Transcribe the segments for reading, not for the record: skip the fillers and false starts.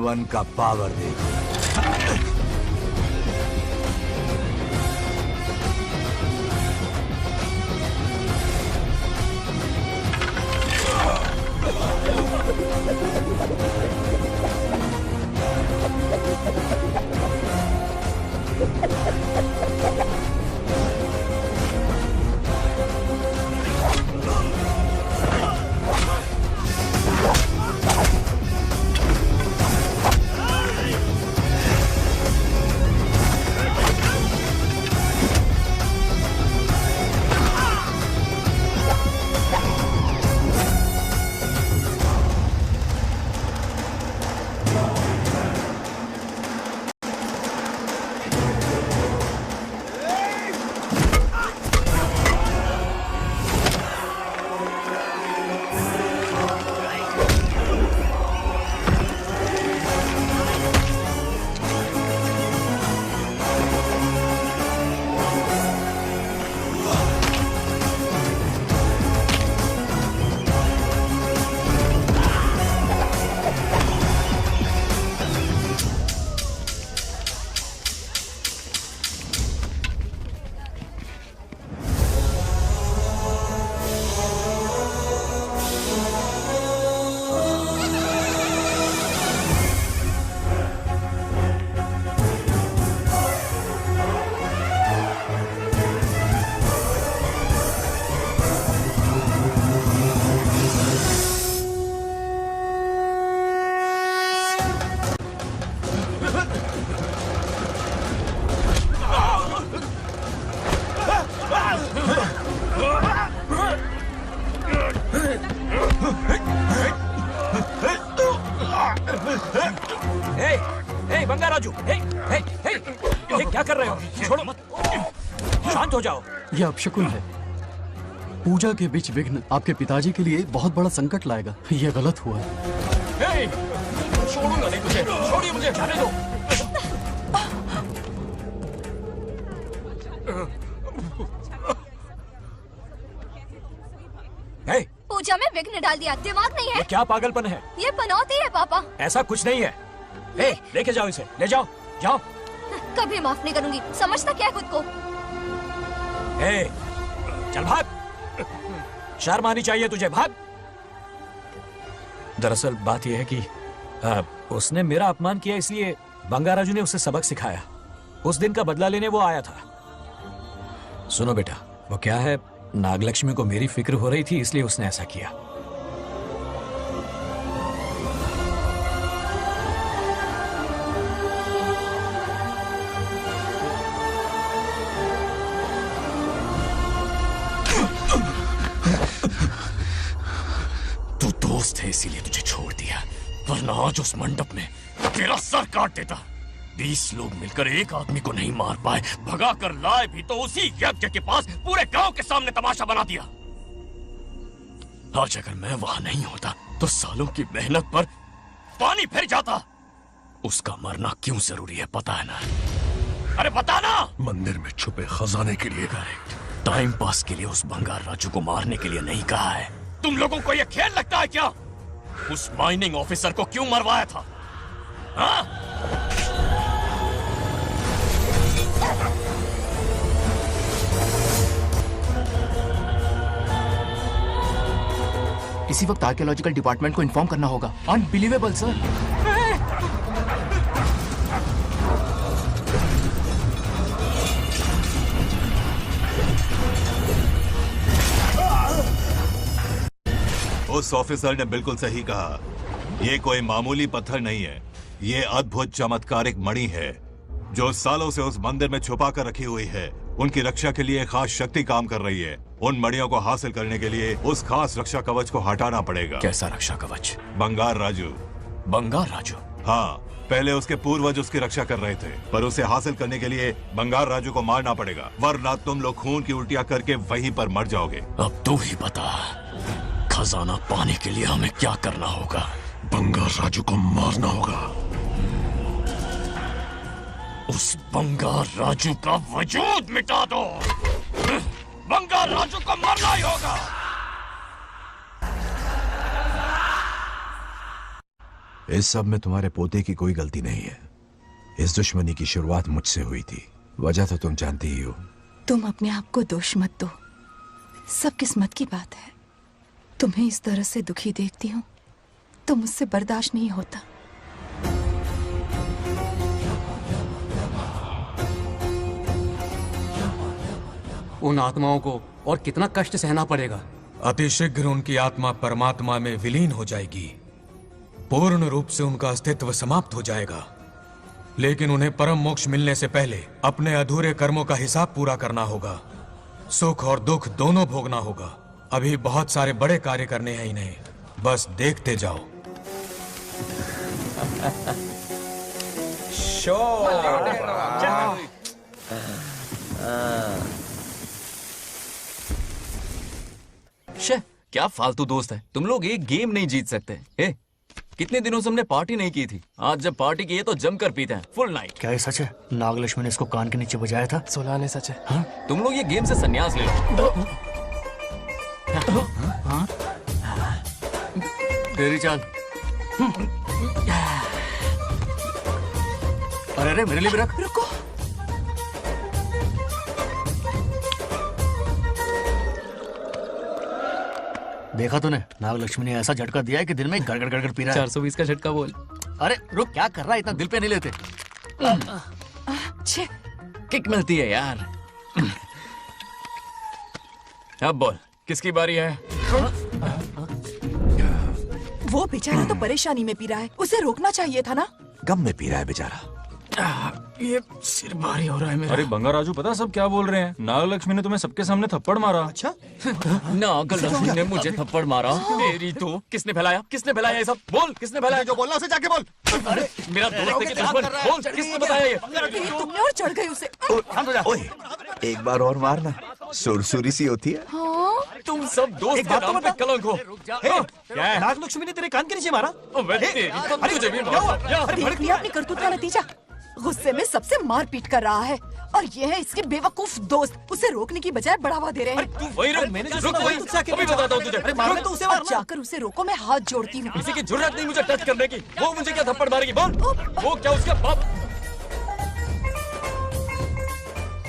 One का power देखो। ये क्या कर रहे हो? छोड़ो मत, शांत हो जाओ। यह अपशकुन है। पूजा के बीच विघ्न आपके पिताजी के लिए बहुत बड़ा संकट लाएगा। यह गलत हुआ। छोड़ूंगा नहीं तुझे, छोड़िए मुझे, जाने दो। पूजा में विघ्न डाल दिया, दिमाग नहीं है? ये क्या पागलपन है? ये पनौती है पापा। ऐसा कुछ नहीं है। लेके जाओ इसे, ले जाओ, जाओ। कभी माफ नहीं करूंगी, समझता क्या है खुद को? चल भाग, शर्म आनी चाहिए तुझे, भाग। दरअसल बात यह है कि उसने मेरा अपमान किया, इसलिए बंगाराजू ने उसे सबक सिखाया। उस दिन का बदला लेने वो आया था। सुनो बेटा, वो क्या है, नागलक्ष्मी को मेरी फिक्र हो रही थी, इसलिए उसने ऐसा किया। तू दोस्त है इसीलिए तुझे छोड़ दिया, वरना आज उस मंडप में तेरा सर काट देता। 20 लोग मिलकर एक आदमी को नहीं मार पाए, भगा कर लाए भी तो उसी यज्ञ के पास पूरे गांव के सामने तमाशा बना दिया। आज अगर मैं वहां नहीं होता तो सालों की मेहनत पर पानी फिर जाता। उसका मरना क्यों जरूरी है पता है ना? अरे बता ना। मंदिर में छुपे खजाने के लिए। करेक्ट, टाइम पास के लिए उस बंगार राजू को मारने के लिए नहीं कहा है। तुम लोगों को यह खेल लगता है क्या? उस माइनिंग ऑफिसर को क्यों मरवाया था? हाँ? इसी वक्त आर्कियोलॉजिकल डिपार्टमेंट को इन्फॉर्म करना होगा। Unbelievable sir. उस ऑफिसर ने बिल्कुल सही कहा। ये कोई मामूली पत्थर नहीं है, ये अद्भुत चमत्कारिक मणि है जो सालों से उस मंदिर में छुपा कर रखी हुई है। उनकी रक्षा के लिए खास शक्ति काम कर रही है। उन मणियों को हासिल करने के लिए उस खास रक्षा कवच को हटाना पड़ेगा। कैसा रक्षा कवच? बंगार राजू। बंगार राजू? हाँ, पहले उसके पूर्वज उसकी रक्षा कर रहे थे, पर उसे हासिल करने के लिए बंगार राजू को मारना पड़ेगा, वरना तुम लोग खून की उल्टियां करके वहीं पर मर जाओगे। अब तू ही बता, खजाना पाने के लिए हमें क्या करना होगा? बंगार राजू को मारना होगा। उस बंगार राजू का वजूद मिटा दो। बंगार राजू को मारना ही होगा। इस सब में तुम्हारे पोते की कोई गलती नहीं है। इस दुश्मनी की शुरुआत मुझसे हुई थी, वजह तो तुम जानती ही हो। तुम अपने आप को दोष मत दो, सब किस्मत की बात है। तुम्हें इस तरह से दुखी देखती हूँ तो मुझसे बर्दाश्त नहीं होता। उन आत्माओं को और कितना कष्ट सहना पड़ेगा। अतिशीघ्र उनकी आत्मा परमात्मा में विलीन हो जाएगी, पूर्ण रूप से उनका अस्तित्व समाप्त हो जाएगा। लेकिन उन्हें परम मोक्ष मिलने से पहले अपने अधूरे कर्मों का हिसाब पूरा करना होगा। सुख और दुख दोनों भोगना होगा। अभी बहुत सारे बड़े कार्य करने हैं इन्हें, बस देखते जाओ। शे, क्या फालतू दोस्त है तुम लोग, एक गेम नहीं जीत सकते। कितने दिनों से हमने पार्टी नहीं की थी, आज जब पार्टी की है तो जम कर पीते हैं फुल नाइट। क्या ये सच है? नागलक्ष्मी ने इसको कान के नीचे बजाया था। सोलह ने सच है। हाँ? तुम लोग ये गेम से संन्यास ले लो। हाँ? तेरी चाल। अरे अरे मेरे लिए भी रख। रुको, देखा तूने, नागलक्ष्मी ने ऐसा झटका दिया है कि दिन में गड़गड़ गड़गड़ पी रहा है। 420 का झटका बोल। अरे रुक, क्या कर रहा है? इतना दिल पे नहीं लेते। छे, किक मिलती है यार। अब बोल, किसकी बारी है? वो बेचारा तो परेशानी में पी रहा है, उसे रोकना चाहिए था ना। गम में पी रहा है बेचारा। ये सिर भारी हो रहा है मेरा। अरे बंगाराजू, पता सब क्या बोल रहे हैं? नागलक्ष्मी ने तुम्हें सबके सामने थप्पड़ मारा। अच्छा, नागलक्ष्मी ने मुझे थप्पड़ मारा? तेरी तो किसने फैलाया? किसने फैलाया ये सब? बोल, किसने फैलाया? जो बोलना उसे जाके बोल। अरे मेरा दोस्त है कि दुश्मन? बोल, किसने बताया ये? तुमने और चढ़ गई उसे। ओए, एक बार और मारना, सुरसुरी सी होती है। तुम सब दोस्त के नाम पे कलंक हो। क्या है? नागलक्ष्मी ने तेरे कान के नीचे मारा। तुझे भी मारा। देख लिया अपनी करतूत का नतीजा। गुस्से में सबसे मार पीट कर रहा है और ये है इसके बेवकूफ दोस्त, उसे रोकने की बजाय बढ़ावा दे रहे हैं। तू वही रुक, रुक वही, अभी बताता हूँ तुझे। अरे मारना तो उसे मारना। जाकर उसे रोको, मैं हाथ जोड़ती हूँ। किसी की जुर्रत नहीं मुझे टच करने की। वो मुझे क्या थप्पड़ मारेगी? बोल, वो क्या उसका बाप?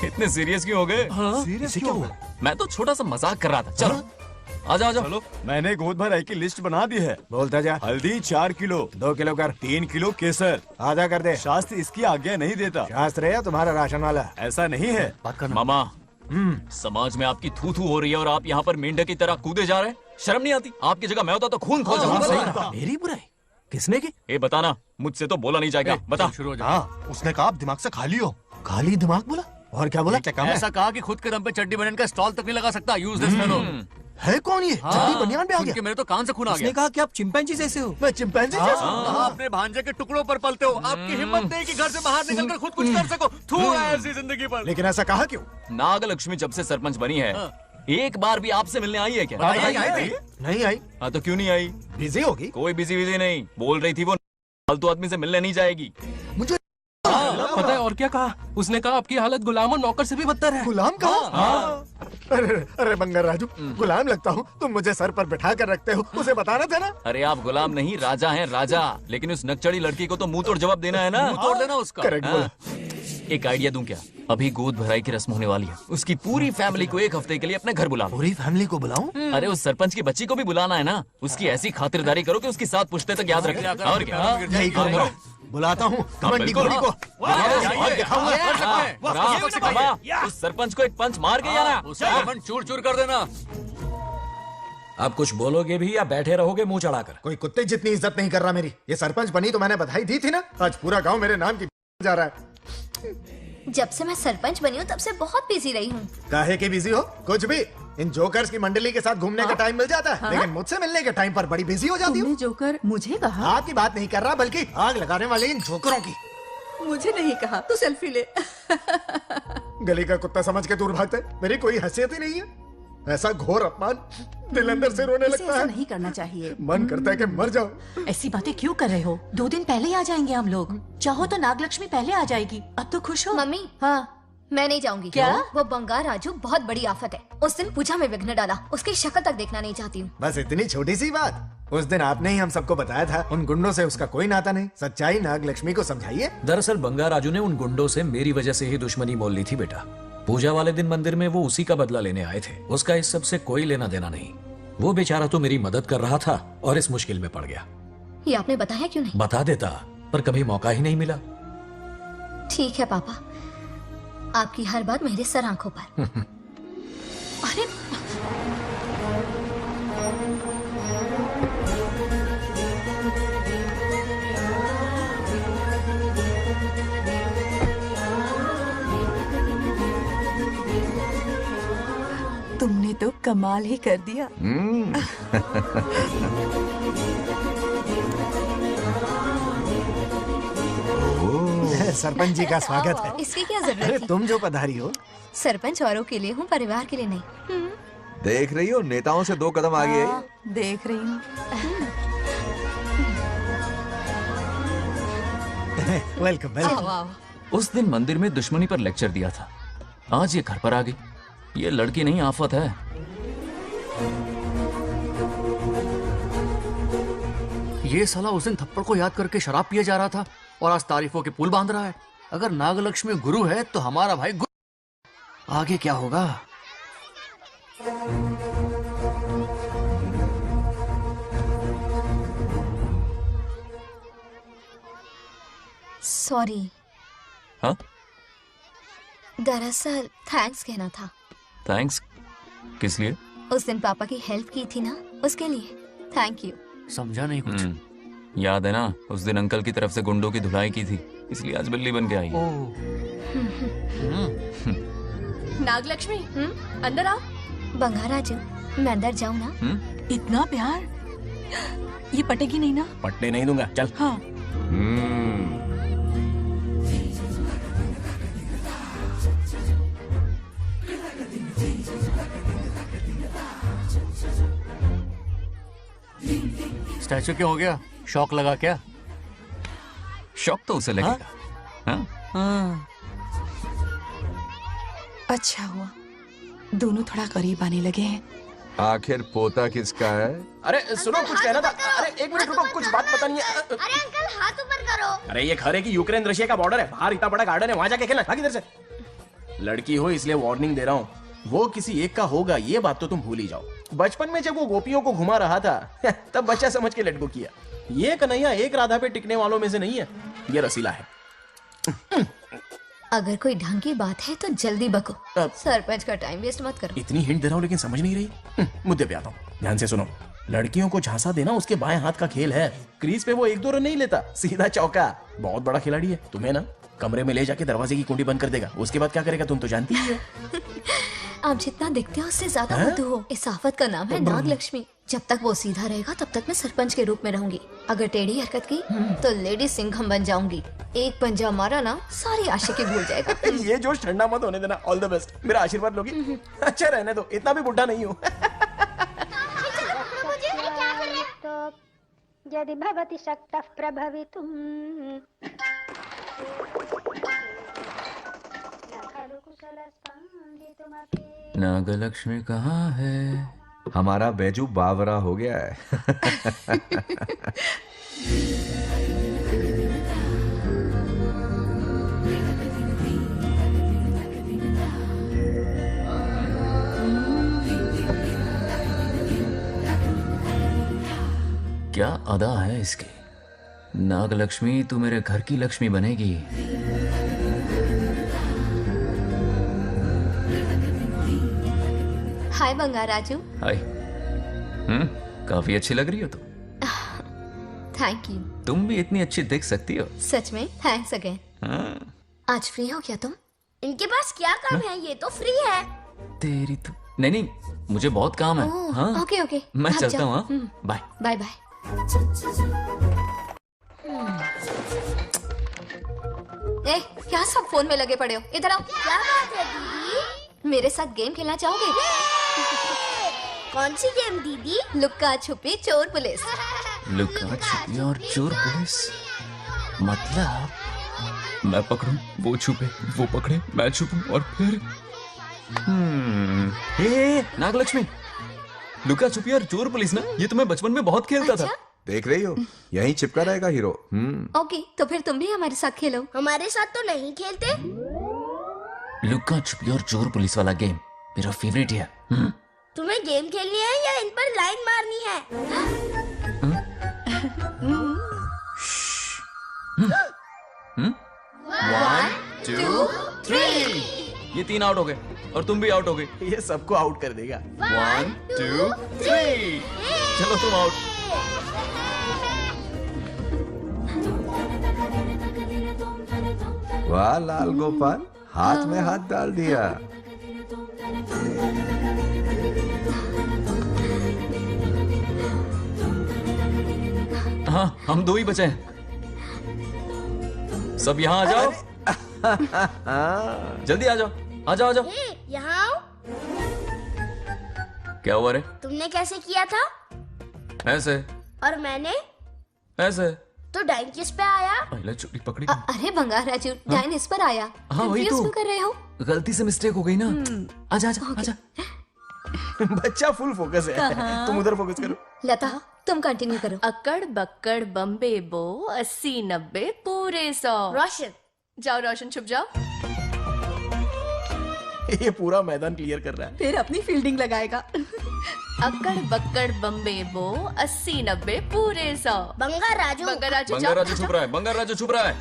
इतने सीरियस क्यों हो गए? सीरियस क्यों हुआ? मैं तो छोटा सा मजाक कर रहा था। चलो आजा आजा। चलो, मैंने गोद भराई की लिस्ट बना दी है। बोलता जा। हल्दी 4 किलो, 2 किलो कर, 3 किलो केसर, आधा कर दे। शास्त्र इसकी आज्ञा नहीं देता। शास्त्र है तुम्हारा राशन वाला, ऐसा नहीं है। बात करना। मामा, समाज में आपकी थू थू हो रही है और आप यहाँ पर मेंढक की तरह कूदे जा रहे हैं। शर्म नहीं आती? आपकी जगह मैं होता तो खून खो जाता। मेरी बुराई किसने की? ये बताना, मुझसे तो बोला नहीं जाएगा। बता। शुरू हो जा। हाँ, उसने कहा आप दिमाग से खाली हो। खाली दिमाग बोला? और क्या बोला? क्या काम है? ऐसा कहा कि खुद के दम पे चड्डी बनियान का स्टॉल तक नहीं लगा सकता। Use this fellow. है कौन ये? चड्डी बनियान पे आ गया। मेरे तो कान से खून आ गया। उसने कहा कि आप चिंपैंजी जैसे हो। मैं चिंपैंजी जैसा हूँ? आप अपने भांजे के टुकड़ों पर पलते हो। आपकी हिम्मत नहीं कि घर से बाहर निकलकर खुद कुछ कर सको। थू है ऐसी जिंदगी पर। लेकिन ऐसा कहा क्यों? नागलक्ष्मी जब से सरपंच बनी है, एक बार भी आपसे मिलने आई है क्या? नहीं आई। हाँ तो क्यों नहीं आई? बिजी होगी। कोई बिजी नहीं, बोल रही थी वो फालतू आदमी से मिलने नहीं जाएगी। मुझे पता है और क्या कहा? उसने कहा आपकी हालत गुलाम और नौकर से भी बदतर है। गुलाम कहा? अरे बंगार राजू, गुलाम लगता हूँ? तुम मुझे सर पर बिठा कर रखते हो, उसे बताना था ना। अरे आप गुलाम नहीं, राजा हैं राजा। लेकिन उस नकचड़ी लड़की को तो मुंह तोड़ जवाब देना है ना। मुंह तोड़ देना उसका। करेक्ट बोला। एक आइडिया दूं क्या? अभी गोद भराई की रस्म होने वाली है, उसकी पूरी फैमिली को 1 हफ्ते के लिए अपने घर बुला लो। पूरी फैमिली को बुलाऊं? अरे उस सरपंच की बच्ची को भी बुलाना है ना। उसकी ऐसी खातिरदारी करो कि उसकी 7 पुश्ते तक याद रखे। और क्या? यही करूंगा। बुलाता हूँ कमंडी घोड़ी को। उस सरपंच को एक पंच मार के आना। उसका मन चूर चूर कर देना। आप कुछ बोलोगे भी या बैठे रहोगे मुंह चढ़ाकर? कोई कुत्ते जितनी इज्जत नहीं कर रहा मेरी। ये सरपंच बनी तो मैंने बधाई दी थी ना। आज पूरा गांव मेरे नाम की जा रहा है। जब से मैं सरपंच बनी हूँ तब से बहुत बिजी रही हूँ। काहे के बिजी हो? कुछ भी। इन जोकर्स की मंडली के साथ घूमने का टाइम मिल जाता है, लेकिन मुझसे मिलने के टाइम पर बड़ी बिजी हो जाती हूँ। जोकर मुझे कहा? आपकी बात नहीं कर रहा, बल्कि आग लगाने वाले इन जोकरों की। मुझे नहीं कहा। तू सेल्फी ले। गली का कुत्ता समझ के दूर भागते, मेरी कोई हैसियत ही नहीं है। ऐसा घोर अपमान, दिल अंदर से रोने लगता है। नहीं करना चाहिए। मन करता है कि मर जाओ। ऐसी बातें क्यों कर रहे हो? 2 दिन पहले ही आ जाएंगे हम लोग। चाहो तो नागलक्ष्मी पहले आ जाएगी। अब तो खुश हो? मम्मी, हाँ मैं नहीं जाऊंगी। क्या? वो बंगार राजू बहुत बड़ी आफत है। उस दिन पूजा में विघ्न डाला, उसकी शक्ल तक देखना नहीं चाहती हूँ। बस इतनी छोटी सी बात। उस दिन आपने ही हम सबको बताया था उन गुंडों से उसका कोई नाता नहीं। सच्चाई नागलक्ष्मी को समझाइए। दरअसल बंगा राजू ने उन गुंडों से मेरी वजह से ही दुश्मनी मोल ली थी बेटा। पूजा वाले दिन मंदिर में वो उसी का बदला लेने आए थे। उसका इस सब से कोई लेना देना नहीं। वो बेचारा तो मेरी मदद कर रहा था और इस मुश्किल में पड़ गया। ये आपने बताया क्यों नहीं? बता देता, पर कभी मौका ही नहीं मिला। ठीक है पापा, आपकी हर बात मेरे सर आंखों पर। अरे तुमने तो कमाल ही कर दिया। सरपंच जी का स्वागत है। इसकी क्या अरे जरूरत थी? तुम जो पधारी हो। सरपंच औरों के लिए हूँ, परिवार के लिए नहीं। देख रही हो, नेताओं से 2 कदम आगे है। देख रही हूँ। Welcome welcome. आओ आओ। उस दिन मंदिर में दुश्मनी पर लेक्चर दिया था, आज ये घर पर आ गई। ये लड़की नहीं आफत है। ये साला उस दिन थप्पड़ को याद करके शराब पिए जा रहा था और आज तारीफों के पुल बांध रहा है। अगर नागलक्ष्मी गुरु है तो हमारा भाई गुरु। आगे क्या होगा? सॉरी। हाँ? दरअसल थैंक्स कहना था। थैंक्स किस लिए? उस दिन पापा की हेल्प की थी ना, उसके लिए थैंक यू। समझा नहीं कुछ। याद है ना, उस दिन अंकल की तरफ से गुंडों की धुलाई की थी, इसलिए आज बिल्ली बन के आई है। नागलक्ष्मी अंदर आओ। बंगा राजू, मैं अंदर जाऊँ ना? इतना प्यार, ये पटेगी नहीं ना? पट्टे नहीं दूंगा, चल। हाँ। स्टैचू क्यों हो गया? शौक लगा क्या? शौक तो उसे लगेगा। हाँ? अच्छा हुआ दोनों थोड़ा करीब आने लगे हैं। आखिर पोता किसका है? अरे सुनो, कुछ कहना था। अरे 1 मिनट रुको, कुछ बात बतानी है। अरे अंकल हाथ ऊपर करो। अरे ये घर है कि यूक्रेन रशिया का बॉर्डर है? बाहर इतना बड़ा गार्डन है, वहां जाके खेलना। भाग इधर से। लड़की हो इसलिए वार्निंग दे रहा हूँ, वो किसी एक का होगा ये बात तो तुम भूल ही जाओ। बचपन में जब वो गोपियों को घुमा रहा था तब बच्चा समझ के लड़को किया। ये कन्हैया एक राधा पे टिकने वालों में से नहीं है, ये रसीला है। अगर कोई ढंग की बात है तो जल्दी बको। सरपंच का टाइम वेस्ट मत करो। इतनी हिंट दे रहा हूँ लेकिन समझ नहीं रही। मुद्दे पे आता हूँ, ध्यान से सुनो। लड़कियों को झांसा देना उसके बाएं हाथ का खेल है। क्रीज पे वो 1-2 रन नहीं लेता, सीधा चौका। बहुत बड़ा खिलाड़ी है। तुम्हें ना कमरे में ले जाके दरवाजे की कुंडी बंद कर देगा, उसके बाद क्या करेगा तुम तो जानती ही हो। आप जितना दिखते हो उससे ज्यादा बुद्धू हो। इस आफत का नाम है नागलक्ष्मी। जब तक वो सीधा रहेगा तब तक मैं सरपंच के रूप में रहूंगी। अगर टेढ़ी हरकत की तो लेडी सिंघम बन जाऊंगी। एक पंजा मारा ना, सारी आशिकी भूल जाएगा। ये जोश ठंडा मत होने देना। All the best. मेरा आशीर्वाद लोगी? अच्छा रहने दो, इतना भी बुढ़ा नहीं हूँ। यदि भवति शक्तः प्रभवितुम् नागलक्ष्मी कहाँ है? हमारा बैजू बावरा हो गया है। क्या अदा है इसकी। नागलक्ष्मी तू मेरे घर की लक्ष्मी बनेगी। हाय बंगा राजू। हाय। काफी अच्छी लग रही हो तुम। Thank you. तुम भी इतनी अच्छी दिख सकती हो। सच में थैंक्स अगेन। आज फ्री हो क्या तुम? इनके पास क्या काम है, ये तो फ्री है। तेरी तो नहीं नहीं, मुझे बहुत काम है। हाँ ओके ओके, मैं चलता हूँ। Bye bye bye. ए, क्या सब फोन में लगे पड़े हो? इधर आओ। क्या बात है दीदी? मेरे साथ गेम खेलना चाहोगे? कौन सी गेम दीदी? लुक्का छुपी चोर पुलिस। लुक्का छुपी और चोर पुलिस मतलब मैं पकड़ूं, वो छुपे, वो पकड़े, मैं छुपूं और फिर हे नागलक्ष्मी, लुका छुपी और चोर पुलिस ना, ये तो मैं बचपन में बहुत खेलता था। देख रही हो, यहीं चिपका रहेगा हीरो। ओके, तो फिर तुम भी हमारे साथ खेलो। हमारे साथ तो नहीं खेलते। लुका छुपी और चोर पुलिस वाला गेम मेरा फेवरेट है। तुम्हें गेम खेलनी है या इन पर लाइन मारनी है? 1 2 3 ये 3 आउट हो गए और तुम भी आउट हो गए। ये सबको आउट कर देगा। 1 2 3 चलो तुम आउट। वाह लाल गोपाल, हाथ में हाथ डाल दिया। हाँ, हम 2 ही बचे हैं। सब यहाँ आ जाओ। जल्दी आ जाओ, आ जाओ, आ जाओ। यहाँ आओ। क्या हुआ रे? तुमने कैसे किया था? ऐसे। और मैंने? ऐसे। तो डाइन किस पे आया? पहले चोरी पकड़ी। अरे बंगार राजू, डाइन इस पर आया। हाँ वही Confuse तो। क्यों कर रहे हो? गलती से मिस्टेक हो गई ना। आजा आजा आजा। बच्चा फुल फोकस है, तुम उधर फोकस करो। लता, तुम कंटिन्यू करो। अक्कड़ बक्कड़ बम्बे बो 80 90 पूरे 100। रोशन, जाओ रोशन, छुप जाओ। ये पूरा मैदान क्लियर कर रहा है। फिर अपनी फील्डिंग लगाएगा। अक्कड़ बक्कड़ बम्बे बो 80 90 पूरे 100। बंगार राजू। बंगार राजू, बंगार राजू छुप रहा है, बंगार राजू छुप रहा है।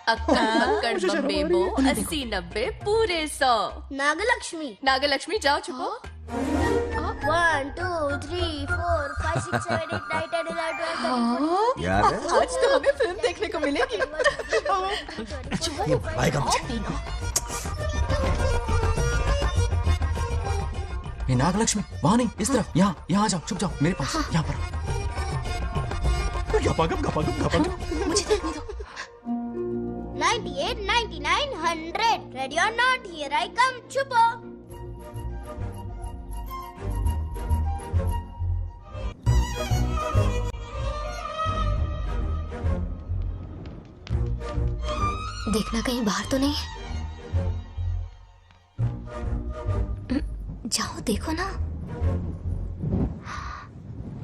अक्कड़ बक्कड़ बम्बे बो 80 90 पूरे 100। नागलक्ष्मी। नागलक्ष्मी जाओ छुपो। 1 2 3 4 5 6 7 8 9 10 11 12 याद है? आज तो हमें फिल्म देखने को मिलेगी। आएगा मुझे। ये नागलक्ष्मी वहां नहीं, इस तरफ, यहाँ यहाँ आ जाओ, छुप जाओ मेरे पास, यहाँ पर। मुझे देखने दो। 98 99 100 ready or not, here I come. छुपो। देखना कहीं बाहर तो नहीं है। जाओ देखो ना।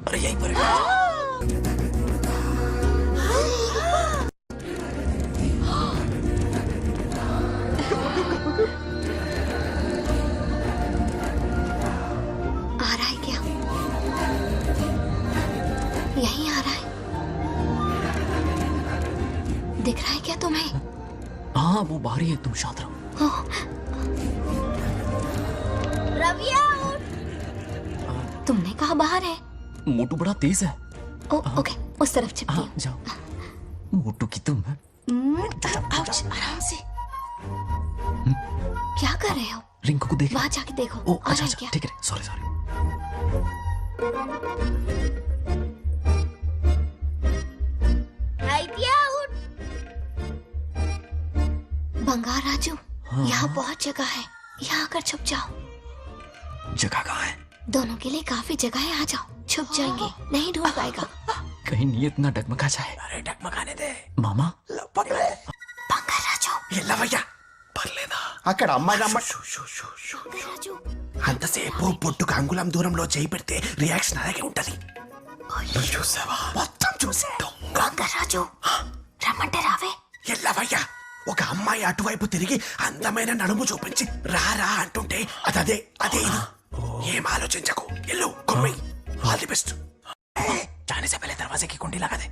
अरे यहीं पर है। आ रहा है क्या? यहीं आ रहा है। दिख रहा है क्या तुम्हें? हाँ वो बाहर ही है, तुम शांत रहो। रवि आउट। तुमने कहा बाहर है? मोटू बड़ा तेज है। ओके, उस तरफ चिपकी। हाँ जाओ। मोटू की तुम है। आउच, आराम से। क्या कर रहे हो? रिंकू को देख। वहां जाके देखो। ओ आ अच्छा रहा है अच्छा, क्या? ठीक है, सॉरी सॉरी। आउट। बंगार राजू, यहाँ बहुत जगह है, यहाँ आकर छुप जाओ। जगह कहाँ है? दोनों के लिए काफी जगह है, आ जाओ, छुप जाएंगे, नहीं ढूंढ पाएगा। कहीं नीयत ना डगमगा जाए। अरे डगमगाने दे मामा। बंगार राजू, ये लवయ్యా పర్లేదా అక్కడ అమ్మాయి बंगार राजू, అంతసేపు పొట్టుకు అంగుళం దూరంలో చేయి పెడితే రియాక్షన్ అలాగే ఉంటది. నువ్వు చూసావా? మొత్తం చూసా. बंगार राजू, రమ్మంటే రావే. ఎల్లవయ్యా ఒక అమ్మాయి అటువైపు తిరిగి అందమైన నడుము చూపించి రారా అంటుంటే అదే అదే ఇది. ఏం ఆలోచించకు, ఎల్లు కొమ్మి. All the best. जाने से पहले दरवाजे की कुंडी लगा दे.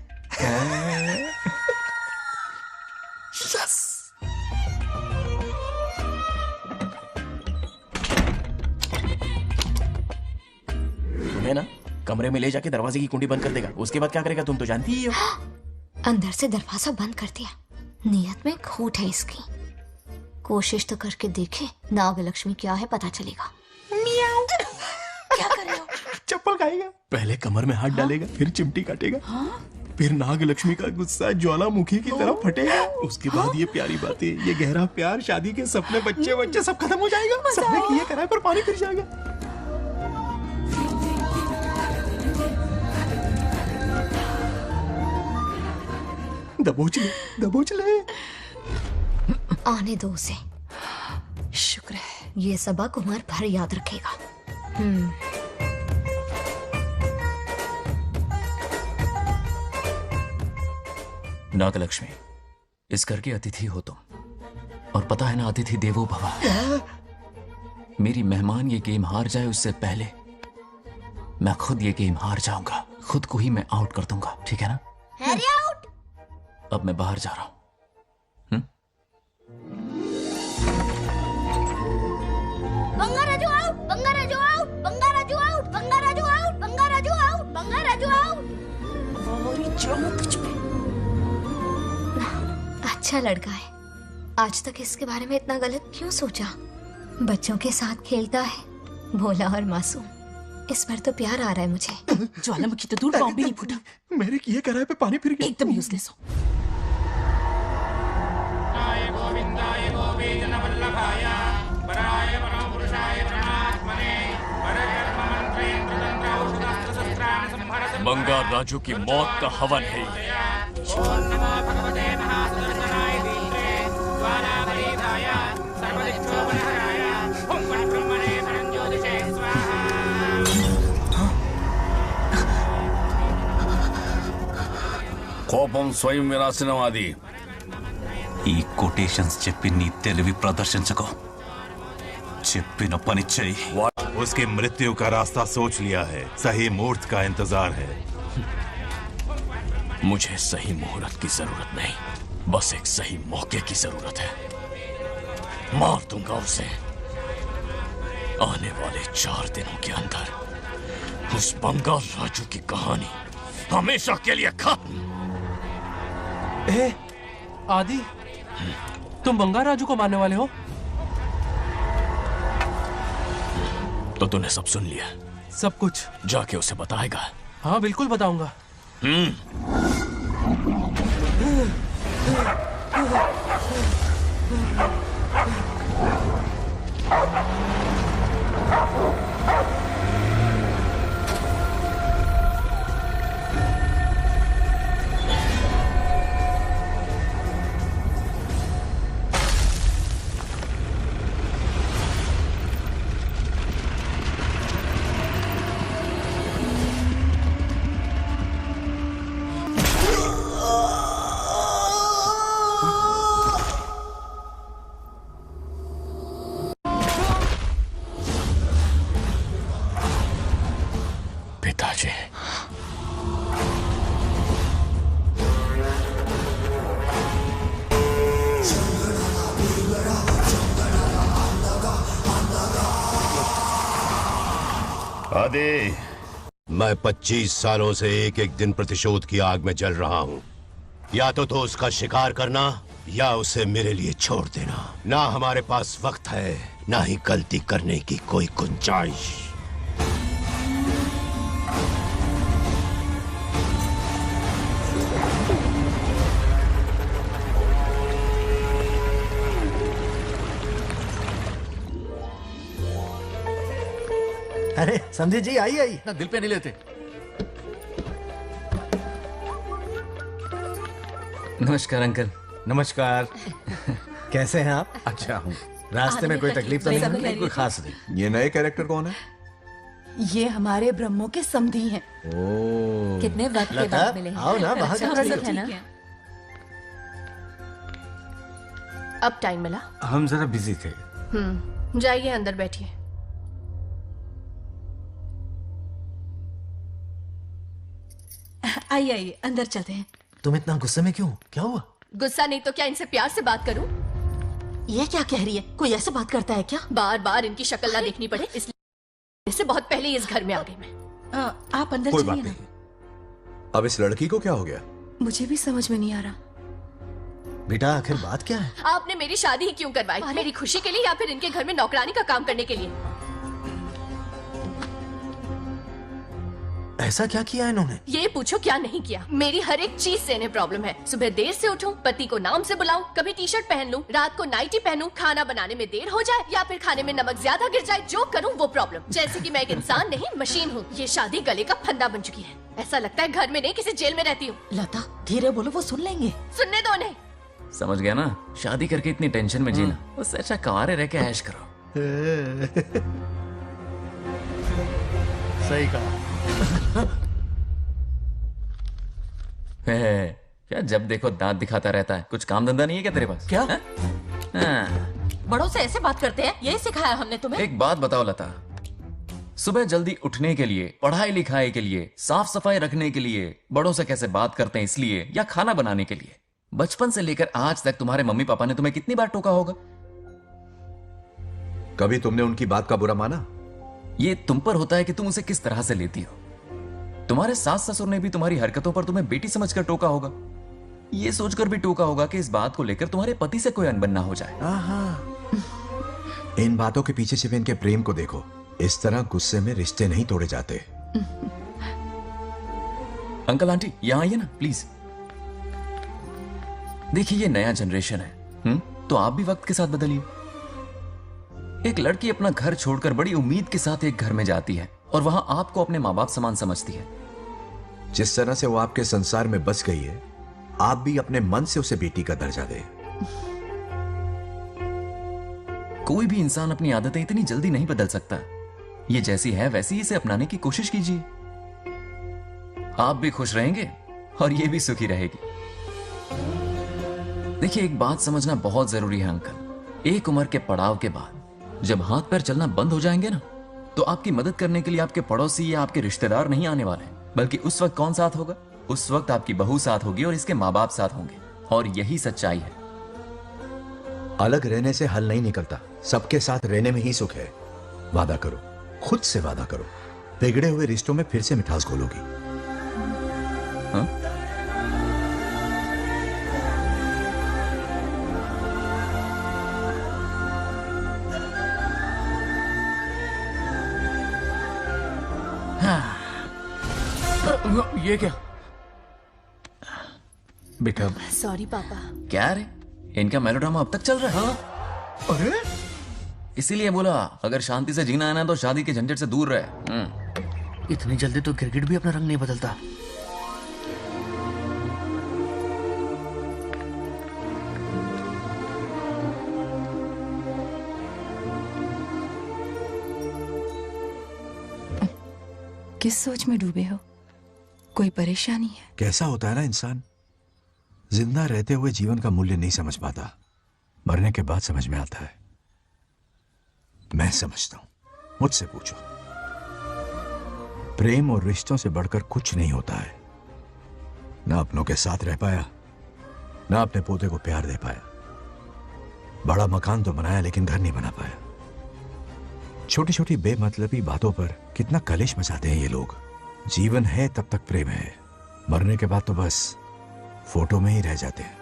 यस. तुम्हें ना कमरे में ले जाके दरवाजे की कुंडी बंद कर देगा, उसके बाद क्या करेगा तुम तो जानती ही हो। अंदर से दरवाजा बंद कर दिया, नियत में खोट है इसकी। कोशिश तो करके देखे, नागलक्ष्मी क्या है पता चलेगा। क्या कर रहे हो? चप्पल खाएगा। पहले कमर में हाथ डालेगा, फिर चिमटी काटेगा, फिर नागलक्ष्मी का गुस्सा ज्वालामुखी की तरह फटेगा। उसके बाद ये प्यारी बातें, ये गहरा प्यार, शादी के सपने, बच्चे बच्चे सब खत्म हो जाएगा। सबने किए कराए पर पानी फिर जाएगा। दबोच ले, दबोच ले। आने दो उसे। शुक्र है। ये सबक उम्र भर याद रखेगा। नागलक्ष्मी, इस घर की अतिथि हो तुम, और पता है ना, अतिथि देवो भव। मेरी मेहमान ये गेम हार जाए उससे पहले मैं खुद ये गेम हार जाऊंगा, खुद को ही मैं आउट कर दूंगा, ठीक है ना? Harry out. अब मैं बाहर जा रहा हूं। Bangaraju out, Bangaraju out, Bangaraju out, Bangaraju out, Bangaraju out, Bangaraju out. और जाऊं तुझ पे। अच्छा लड़का है। आज तक इसके बारे में इतना गलत क्यों सोचा? बच्चों के साथ खेलता है, भोला और मासूम। इस पर तो प्यार आ रहा है मुझे। ज्वालामुखी तो दूर, बॉम्ब भी नहीं फूटा। मेरे किए कराए पे पानी फिर गया। एकदम यूजलेस हो। बंगार राजू की मौत का हवन है ये। కోపం స్వయం వినాశనవాది. ఈ కొటేషన్స్ చెప్పి నీ తెలివి ప్రదర్శించకో, చెప్పిన పని చెయ్యి. उसकी मृत्यु का रास्ता सोच लिया है, सही मुहूर्त का इंतजार है। मुझे सही मुहूर्त की जरूरत नहीं, बस एक सही मौके की जरूरत है। मार दूंगा उसे आने वाले 4 दिनों के अंदर। उस बंगाल राजू की कहानी हमेशा के लिए खत्म। आदि, तुम बंगार राजू को मारने वाले हो? तो तूने सब सुन लिया? सब कुछ जाके उसे बताएगा? हाँ बिल्कुल बताऊंगा। पिताजी, आदि, मैं 25 सालों से एक एक दिन प्रतिशोध की आग में जल रहा हूँ। या तो उसका शिकार करना या उसे मेरे लिए छोड़ देना। ना हमारे पास वक्त है, ना ही गलती करने की कोई गुंजाइश। अरे समझी जी, आई आई ना, दिल पे नहीं लेते। नमस्कार अंकल। नमस्कार। कैसे हैं आप? अच्छा हूँ। रास्ते में कोई तकलीफ तो नहीं? कोई खास नहीं। ये नए कैरेक्टर कौन है? ये हमारे ब्रह्मों के समधी हैं। ओ, कितने वक्त के बाद मिले हैं। आओ ना बाहर। है ना? अब टाइम मिला? हम जरा बिजी थे। जाइए अंदर बैठिए। आइए आइए, अंदर चलते हैं। तुम इतना गुस्से में क्यों? क्या हुआ? गुस्सा नहीं तो क्या, इनसे प्यार से बात करूं? ये क्या कह रही है? कोई ऐसे बात करता है क्या? बार बार इनकी शक्ल ना देखनी पड़े इसलिए से बहुत पहले इस घर में आ गई मैं। आप अंदर कोई चलिए बात ना। नहीं। अब इस लड़की को क्या हो गया? मुझे भी समझ में नहीं आ रहा। बेटा आखिर बात क्या है? आपने मेरी शादी ही क्यों करवाई? मेरी खुशी के लिए या फिर इनके घर में नौकरानी का काम करने के लिए? ऐसा क्या किया इन्होंने? ये पूछो क्या नहीं किया। मेरी हर एक चीज से इन्हें प्रॉब्लम है। सुबह देर से उठूं, पति को नाम से बुलाऊं, कभी टी शर्ट पहन लूं, रात को नाइटी पहनूं, खाना बनाने में देर हो जाए या फिर खाने में नमक ज्यादा गिर जाए, जो करूं वो प्रॉब्लम। जैसे कि मैं एक इंसान नहीं मशीन हूँ। ये शादी गले का फंदा बन चुकी है। ऐसा लगता है घर में नहीं किसी जेल में रहती हूँ। लता धीरे बोलो, वो सुन लेंगे। सुनने दो उन्हें। समझ गया ना, शादी करके इतनी टेंशन में जीना, उससे अच्छा कुंवारे रह के ऐश करो। सही कहा। क्या जब देखो दांत दिखाता रहता है? कुछ काम धंधा नहीं है क्या तेरे पास? क्या? हाँ। बड़ों से ऐसे बात करते हैं, यही सिखाया हमने तुम्हें? एक बात बताओ लता, सुबह जल्दी उठने के लिए, पढ़ाई लिखाई के लिए, साफ सफाई रखने के लिए बड़ों से कैसे बात करते हैं इसलिए, या खाना बनाने के लिए? बचपन से लेकर आज तक तुम्हारे मम्मी पापा ने तुम्हें कितनी बार टोका होगा? कभी तुमने उनकी बात का बुरा माना? ये तुम पर होता है कि तुम उसे किस तरह से लेती हो। तुम्हारे सास ससुर ने भी तुम्हारी हरकतों पर तुम्हें बेटी समझकर टोका होगा। ये सोचकर भी टोका होगा कि इस बात को लेकर तुम्हारे पति से कोई अनबन ना हो जाए। इन बातों के पीछे सिर्फ इनके प्रेम को देखो। इस तरह गुस्से में रिश्ते नहीं तोड़े जाते। अंकल आंटी यहां आइए ना प्लीज। देखिए ये नया जनरेशन है, तो आप भी वक्त के साथ बदलिए। एक लड़की अपना घर छोड़कर बड़ी उम्मीद के साथ एक घर में जाती है और वहां आपको अपने माँ बाप समान समझती है। जिस तरह से वो आपके संसार में बस गई है, आप भी अपने मन से उसे बेटी का दर्जा दें। कोई भी इंसान अपनी आदतें इतनी जल्दी नहीं बदल सकता। ये जैसी है वैसी ही इसे अपनाने की कोशिश कीजिए। आप भी खुश रहेंगे और ये भी सुखी रहेगी। देखिए एक बात समझना बहुत जरूरी है अंकल, एक उम्र के पड़ाव के बाद जब हाथ पैर चलना बंद हो जाएंगे ना, तो आपकी मदद करने के लिए आपके पड़ोसी या आपके रिश्तेदार नहीं आने वाले, बल्कि उस वक्त कौन साथ होगा? उस वक्त आपकी बहू साथ होगी और इसके माँ बाप साथ होंगे। और यही सच्चाई है। अलग रहने से हल नहीं निकलता, सबके साथ रहने में ही सुख है। वादा करो, खुद से वादा करो, बिगड़े हुए रिश्तों में फिर से मिठास घोलोगी। ये क्या बेटा? सॉरी पापा। क्या रे, इनका मेलोड्रामा अब तक चल रहा है? अरे इसीलिए बोला अगर शांति से जीना है ना तो शादी के झंझट से दूर रहे। इतनी जल्दी तो क्रिकेट भी अपना रंग नहीं बदलता। किस सोच में डूबे हो? कोई परेशानी है? कैसा होता है ना इंसान, जिंदा रहते हुए जीवन का मूल्य नहीं समझ पाता, मरने के बाद समझ में आता है। मैं समझता हूं, मुझसे पूछो। प्रेम और रिश्तों से बढ़कर कुछ नहीं होता है। ना अपनों के साथ रह पाया, ना अपने पोते को प्यार दे पाया। बड़ा मकान तो बनाया लेकिन घर नहीं बना पाया। छोटी छोटी बेमतलबी बातों पर कितना कलेश मचाते हैं ये लोग। जीवन है तब तक प्रेम है, मरने के बाद तो बस फोटो में ही रह जाते हैं।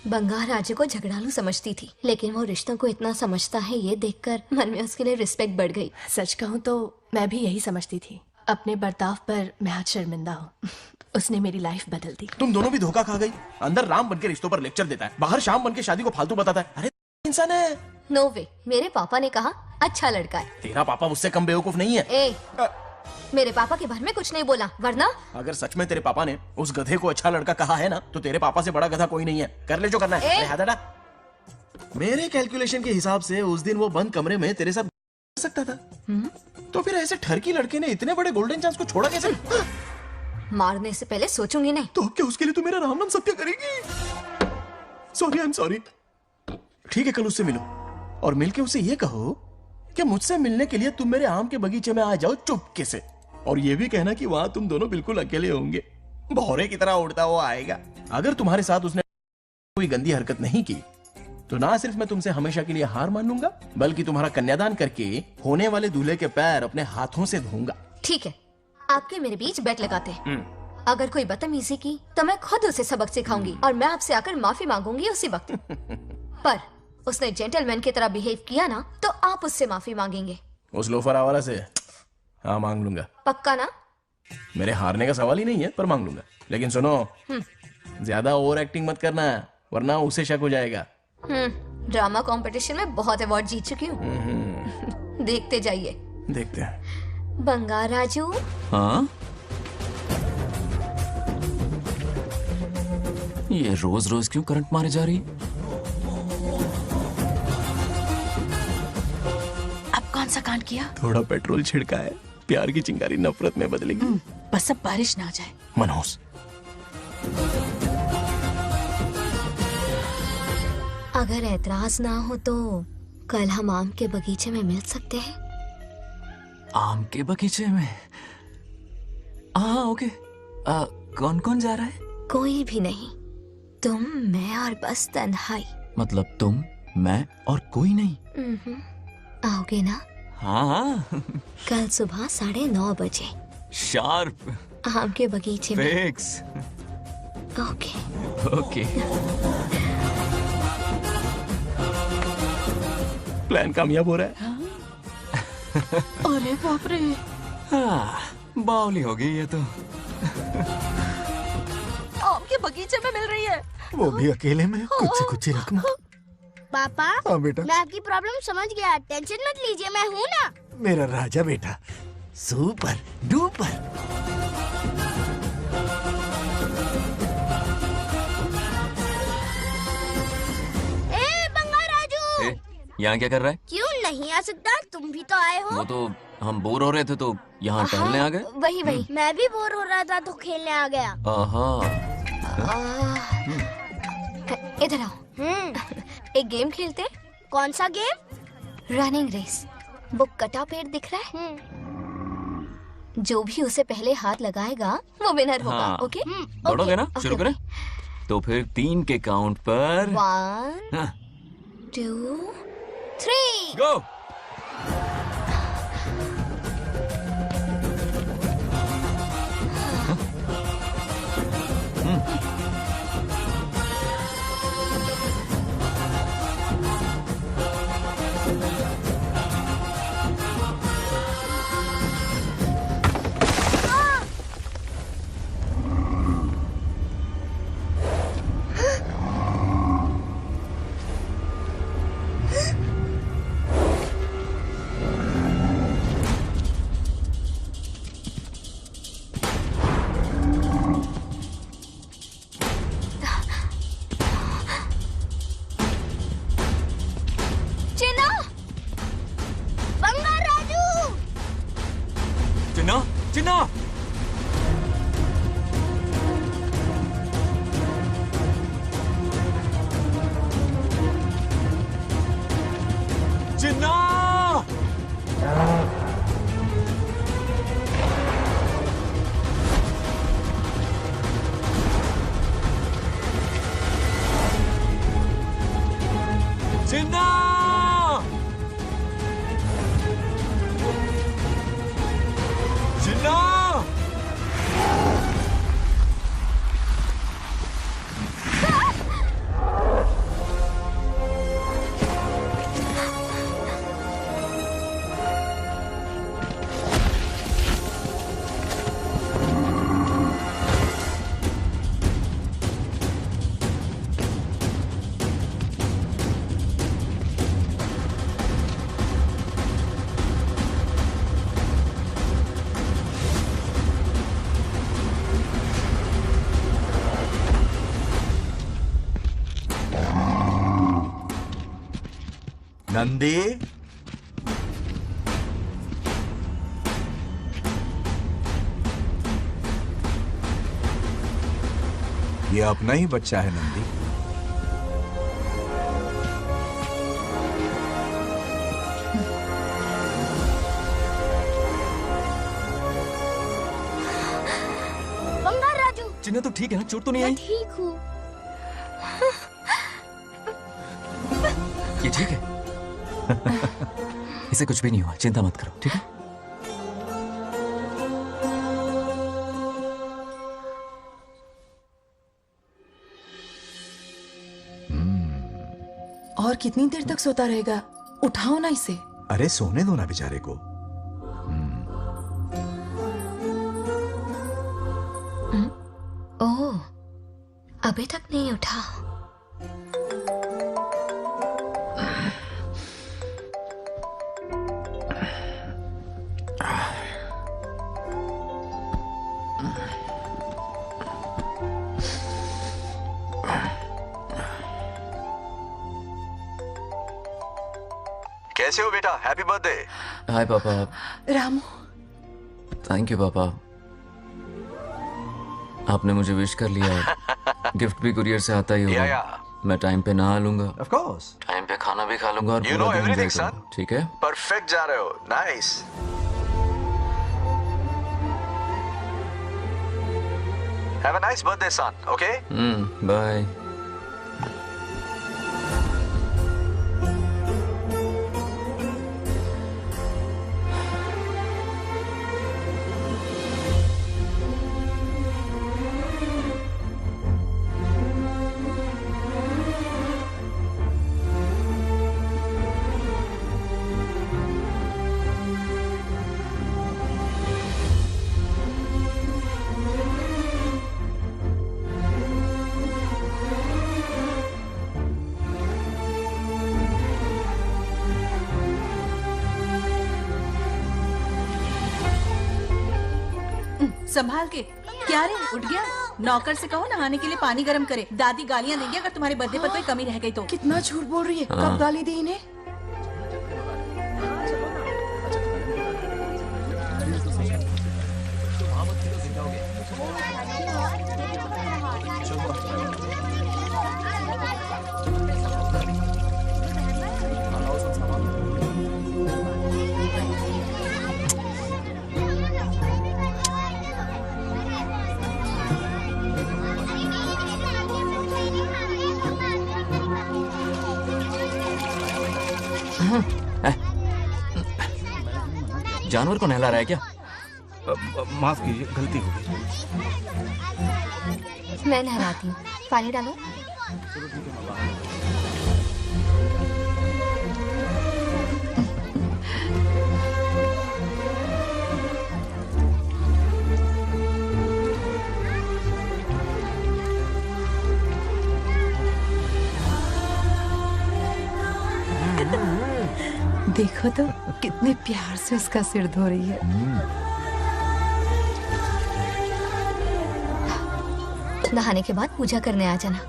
बंगार राजे को झगड़ालू समझती थी, लेकिन वो रिश्तों को इतना समझता है ये देखकर मन में उसके लिए रिस्पेक्ट बढ़ गई। सच कहूँ तो मैं भी यही समझती थी। अपने बर्ताव पर मैं आज शर्मिंदा हूँ। उसने मेरी लाइफ बदल दी। तुम दोनों भी धोखा खा गई। अंदर राम बनके रिश्तों पर लेक्चर देता है, बाहर शाम बनके शादी को फालतू बताता है। अरे इंसान है। नो वे, मेरे पापा ने कहा अच्छा लड़का है। तेरा पापा मुझसे कम बेवकूफ नहीं है। मेरे पापा के बारे में कुछ नहीं बोला, वरना अगर सच में तेरे पापा ने उस गधे को अच्छा लड़का कहा है ना, तो तेरे पापा से बड़ा गधा कोई नहीं है। कर ले जो करना है। अरे हाथ हटा। मेरे कैलकुलेशन के हिसाब से उस दिन वो बंद कमरे में तेरे साथ कर सकता था। तो फिर ऐसे ठरकी लड़के ने इतने बड़े गोल्डन चांस को छोड़ा कैसे? मारने से पहले सोचूंगी नहीं। तो क्या उसके लिए तू मेरा राम नाम सत्य करेगी? Sorry, I am sorry. ठीक है, कल उससे मिलो और मिलके उसे ये कहो कि मुझसे मिलने के लिए तुम मेरे आम के बगीचे में आ जाओ चुपके से। और ये भी कहना कि वहां तुम दोनों बिल्कुल अकेले होंगे। भौरे की तरह उड़ता हुआ आएगा। अगर तुम्हारे साथ उसने कोई गंदी हरकत नहीं की तो ना सिर्फ मैं तुमसे हमेशा के लिए हार मान लूंगा, बल्कि तुम्हारा कन्यादान करके होने वाले दूल्हे के पैर अपने हाथों से धोऊंगा। ठीक है, आपके मेरे बीच बैट लगाते हैं। अगर कोई बदतमीजी की तो मैं खुद उसे सबक सिखाऊंगी और मैं आपसे आकर माफी मांगूंगी उसी वक्त। पर उसने जेंटलमैन की तरह बिहेव किया ना तो आप उससे माफी मांगेंगे। उस लोफर आवारा से हाँ मांग लूंगा। पक्का ना? मेरे हारने का सवाल ही नहीं है, पर मांग लूंगा। लेकिन सुनो, ज्यादा ओवर एक्टिंग मत करना, वरना उसे शक हो जाएगा। ड्रामा कंपटीशन में बहुत अवार्ड जीत चुकी हूँ। देखते जाइए। देखते हैं। बंगार राजू। हाँ? ये रोज रोज क्यों करंट मारे जा रही? अब कौन सा कांड किया? थोड़ा पेट्रोल छिड़का है, प्यार की चिंगारी नफरत में बदलेगी। बस अब बारिश ना आ जाए। मनोज, अगर ऐतराज ना हो तो कल हम आम के बगीचे में मिल सकते हैं। आम के बगीचे में? हाँ ओके। कौन कौन जा रहा है? कोई भी नहीं, तुम, मैं और बस तन्हाई। मतलब तुम, मैं और कोई नहीं? आओगे ना? हाँ हाँ। कल सुबह 9:30 बजे शार्प। आम के बगीचे में। फिक्स। Okay okay. प्लान कामयाब हो रहा है। अरे बाप रे। हाँ, बावली हो गई ये तो। आम के बगीचे में मिल रही है। वो भी अकेले में, कुछ से कुछ रकम। पापा, हाँ बेटा। मैं आपकी प्रॉब्लम समझ गया, टेंशन मत लीजिए, मैं हूँ ना। मेरा राजा बेटा, सुपर डुपर। ए बंगार राजू, यहाँ क्या कर रहा है? क्यों नहीं आ सकता? तुम भी तो आए हो। वो तो हम बोर हो रहे थे तो यहाँ टहलने आ गए। वही वही। मैं भी बोर हो रहा था तो खेलने आ गया। इधर आओ। एक गेम खेलते हैं। कौन सा गेम? Running race. वो कटा पेड़ दिख रहा है? जो भी उसे पहले हाथ लगाएगा वो विनर होगा। हाँ। ओके? दौड़ोगे ना? ओके, शुरू ओके। करें? तो फिर 3 के काउंट पर 1 हाँ। 2 3 गो। चिन्ना, बंगार राजू। चिन्ना, चिन्ना। चिन्ना। चिन्ना। चिन्ना। नंदी, ये अपना ही बच्चा है नंदी। बंगार राजू। चिन्ना तो ठीक है ना? चोट तो नहीं आई? ठीक हूँ। ये ठीक है। इसे कुछ भी नहीं हुआ, चिंता मत करो, ठीक है? और और कितनी देर तक सोता रहेगा? उठाओ ना इसे। अरे सोने दो ना बेचारे को। ओह, अभी तक नहीं उठा। कैसे हो बेटा? Happy birthday. हाय पापा। रामू, थैंक यू पापा, आपने मुझे विश कर लिया। गिफ्ट भी कुरियर से आता ही होगा। मैं टाइम पे नहा लूंगा, ऑफ कोर्स, टाइम पे खाना भी खा लूंगा और You पूरा know दिन everything, enjoy करूंगा, ठीक है? परफेक्ट जा रहे हो। Nice. Have a nice birthday son, okay? Bye. संभाल के। क्या रे, उठ गया? नौकर से कहो नहाने के लिए पानी गर्म करे। दादी गालियां देंगे अगर तुम्हारे बर्थडे पर कोई कमी रह गई तो। कितना झूठ बोल रही है। कब गाली दी इन्हें? जानवर को नहला रहा है क्या? माफ कीजिए, गलती हो गई। मैं नहलाती हूँ, पानी डालो। देखो तो कितने प्यार से उसका सिर धो रही है। नहाने के बाद पूजा करने आ जाना।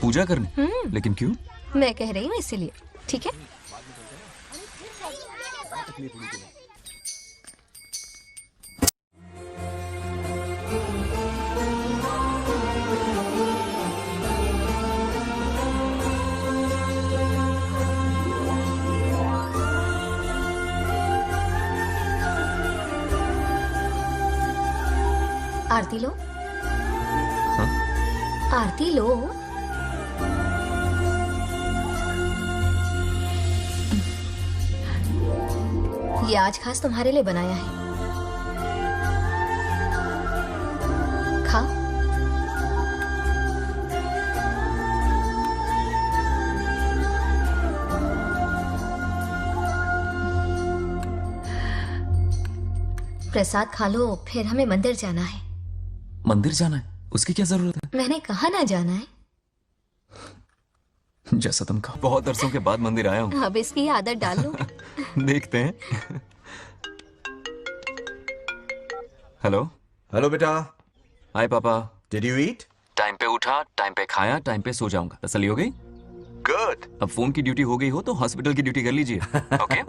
पूजा करने? लेकिन क्यों? मैं कह रही हूँ इसीलिए, ठीक है? आरती लो। हाँ? आरती लो। ये आज खास तुम्हारे लिए बनाया है, खाओ। प्रसाद खा लो, फिर हमें मंदिर जाना है। मंदिर जाना है? उसकी क्या जरूरत है? मैंने कहा ना जाना है। जैसा तुम कहो। बहुत अरसों के बाद मंदिर आया हूँ। अब इसकी आदत डाल लो। देखते हैं। हेलो। हेलो बेटा। हाय पापा। Did you eat? टाइम पे उठा, टाइम पे खाया, टाइम पे सो जाऊंगा। तसल्ली हो गई? गुड। अब फोन की ड्यूटी हो गई हो तो हॉस्पिटल की ड्यूटी कर लीजिए। Okay?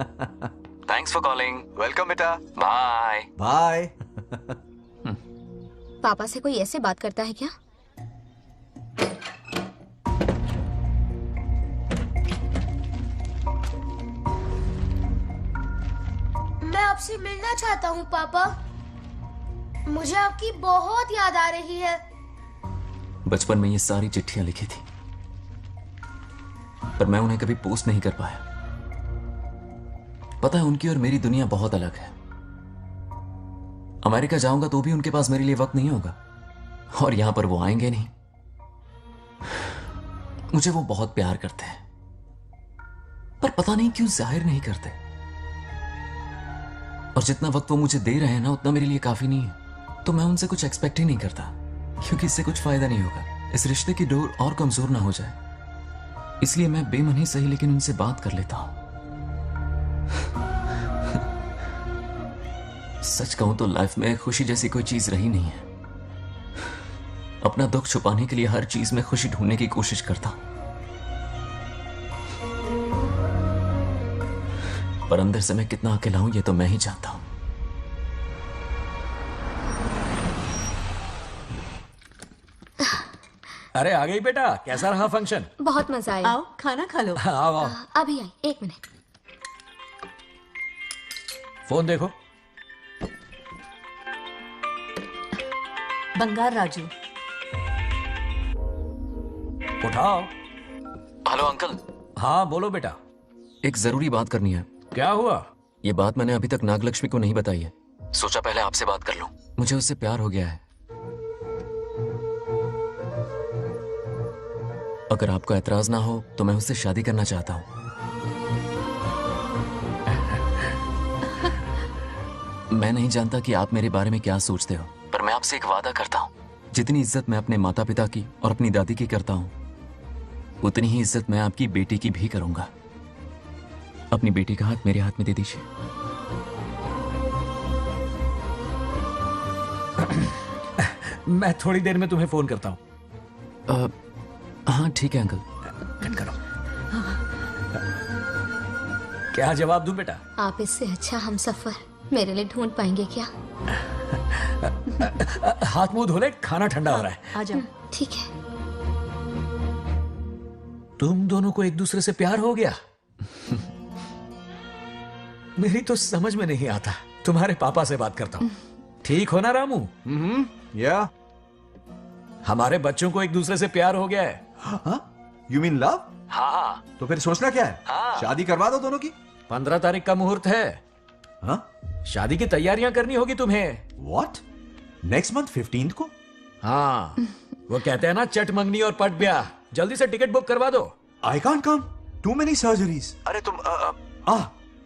Thanks for calling. Welcome बेटा। Bye bye. पापा से कोई ऐसे बात करता है क्या? मैं आपसे मिलना चाहता हूँ पापा। मुझे आपकी बहुत याद आ रही है। बचपन में ये सारी चिट्ठियां लिखी थी, पर मैं उन्हें कभी पोस्ट नहीं कर पाया। पता है, उनकी और मेरी दुनिया बहुत अलग है। अमेरिका जाऊंगा तो भी उनके पास मेरे लिए वक्त नहीं होगा, और यहां पर वो आएंगे नहीं। मुझे वो बहुत प्यार करते हैं, पर पता नहीं क्यों जाहिर नहीं करते। और जितना वक्त वो मुझे दे रहे हैं ना, उतना मेरे लिए काफी नहीं है। तो मैं उनसे कुछ एक्सपेक्ट ही नहीं करता, क्योंकि इससे कुछ फायदा नहीं होगा। इस रिश्ते की डोर और कमजोर ना हो जाए, इसलिए मैं बेमन ही सही लेकिन उनसे बात कर लेता हूं। सच कहूं तो लाइफ में खुशी जैसी कोई चीज रही नहीं है। अपना दुख छुपाने के लिए हर चीज में खुशी ढूंढने की कोशिश करता हूं, पर अंदर से मैं कितना अकेला हूं ये तो मैं ही जानता हूं। अरे आ गई बेटा, कैसा रहा फंक्शन? बहुत मजा आया। आओ खाना खा लो। आओ आओ। अभी आई, 1 मिनट। फोन देखो। बंगार राजू। उठाओ। Hello uncle. हाँ बोलो बेटा। एक जरूरी बात करनी है। क्या हुआ? ये बात मैंने अभी तक नागलक्ष्मी को नहीं बताई है, सोचा पहले आपसे बात कर लूं। मुझे उससे प्यार हो गया है। अगर आपको एतराज ना हो तो मैं उससे शादी करना चाहता हूं। मैं नहीं जानता कि आप मेरे बारे में क्या सोचते हो, पर मैं आपसे एक वादा करता हूं, जितनी इज्जत मैं अपने माता पिता की और अपनी दादी की करता हूं, उतनी ही इज्जत मैं आपकी बेटी की भी करूंगा। अपनी बेटी का हाथ मेरे हाथ में दे दीजिए। मैं थोड़ी देर में तुम्हें फोन करता हूं। हाँ ठीक है अंकल। कट करो। क्या जवाब दूं बेटा? आप इससे अच्छा हम सफर मेरे लिए ढूंढ पाएंगे क्या? हाथ मुंह धो ले, खाना ठंडा हो रहा है। आ जाओ। ठीक है। तुम दोनों को एक दूसरे से प्यार हो गया? मेरी तो समझ में नहीं आता। तुम्हारे पापा से बात करता हूँ। ठीक हो ना रामू? या हमारे बच्चों को एक दूसरे से प्यार हो गया है। You mean love? हाँ। तो फिर सोचना क्या है? हाँ। शादी करवा दो दोनों की। 15 तारीख का मुहूर्त है। हाँ? शादी की तैयारियां करनी होगी तुम्हें। What? नेक्स्ट मंथ 15 को? हाँ, वो कहते हैं ना चट मंगनी और पट ब्याह। जल्दी से टिकट बुक करवा दो। I can't come. Too many surgeries. अरे तुम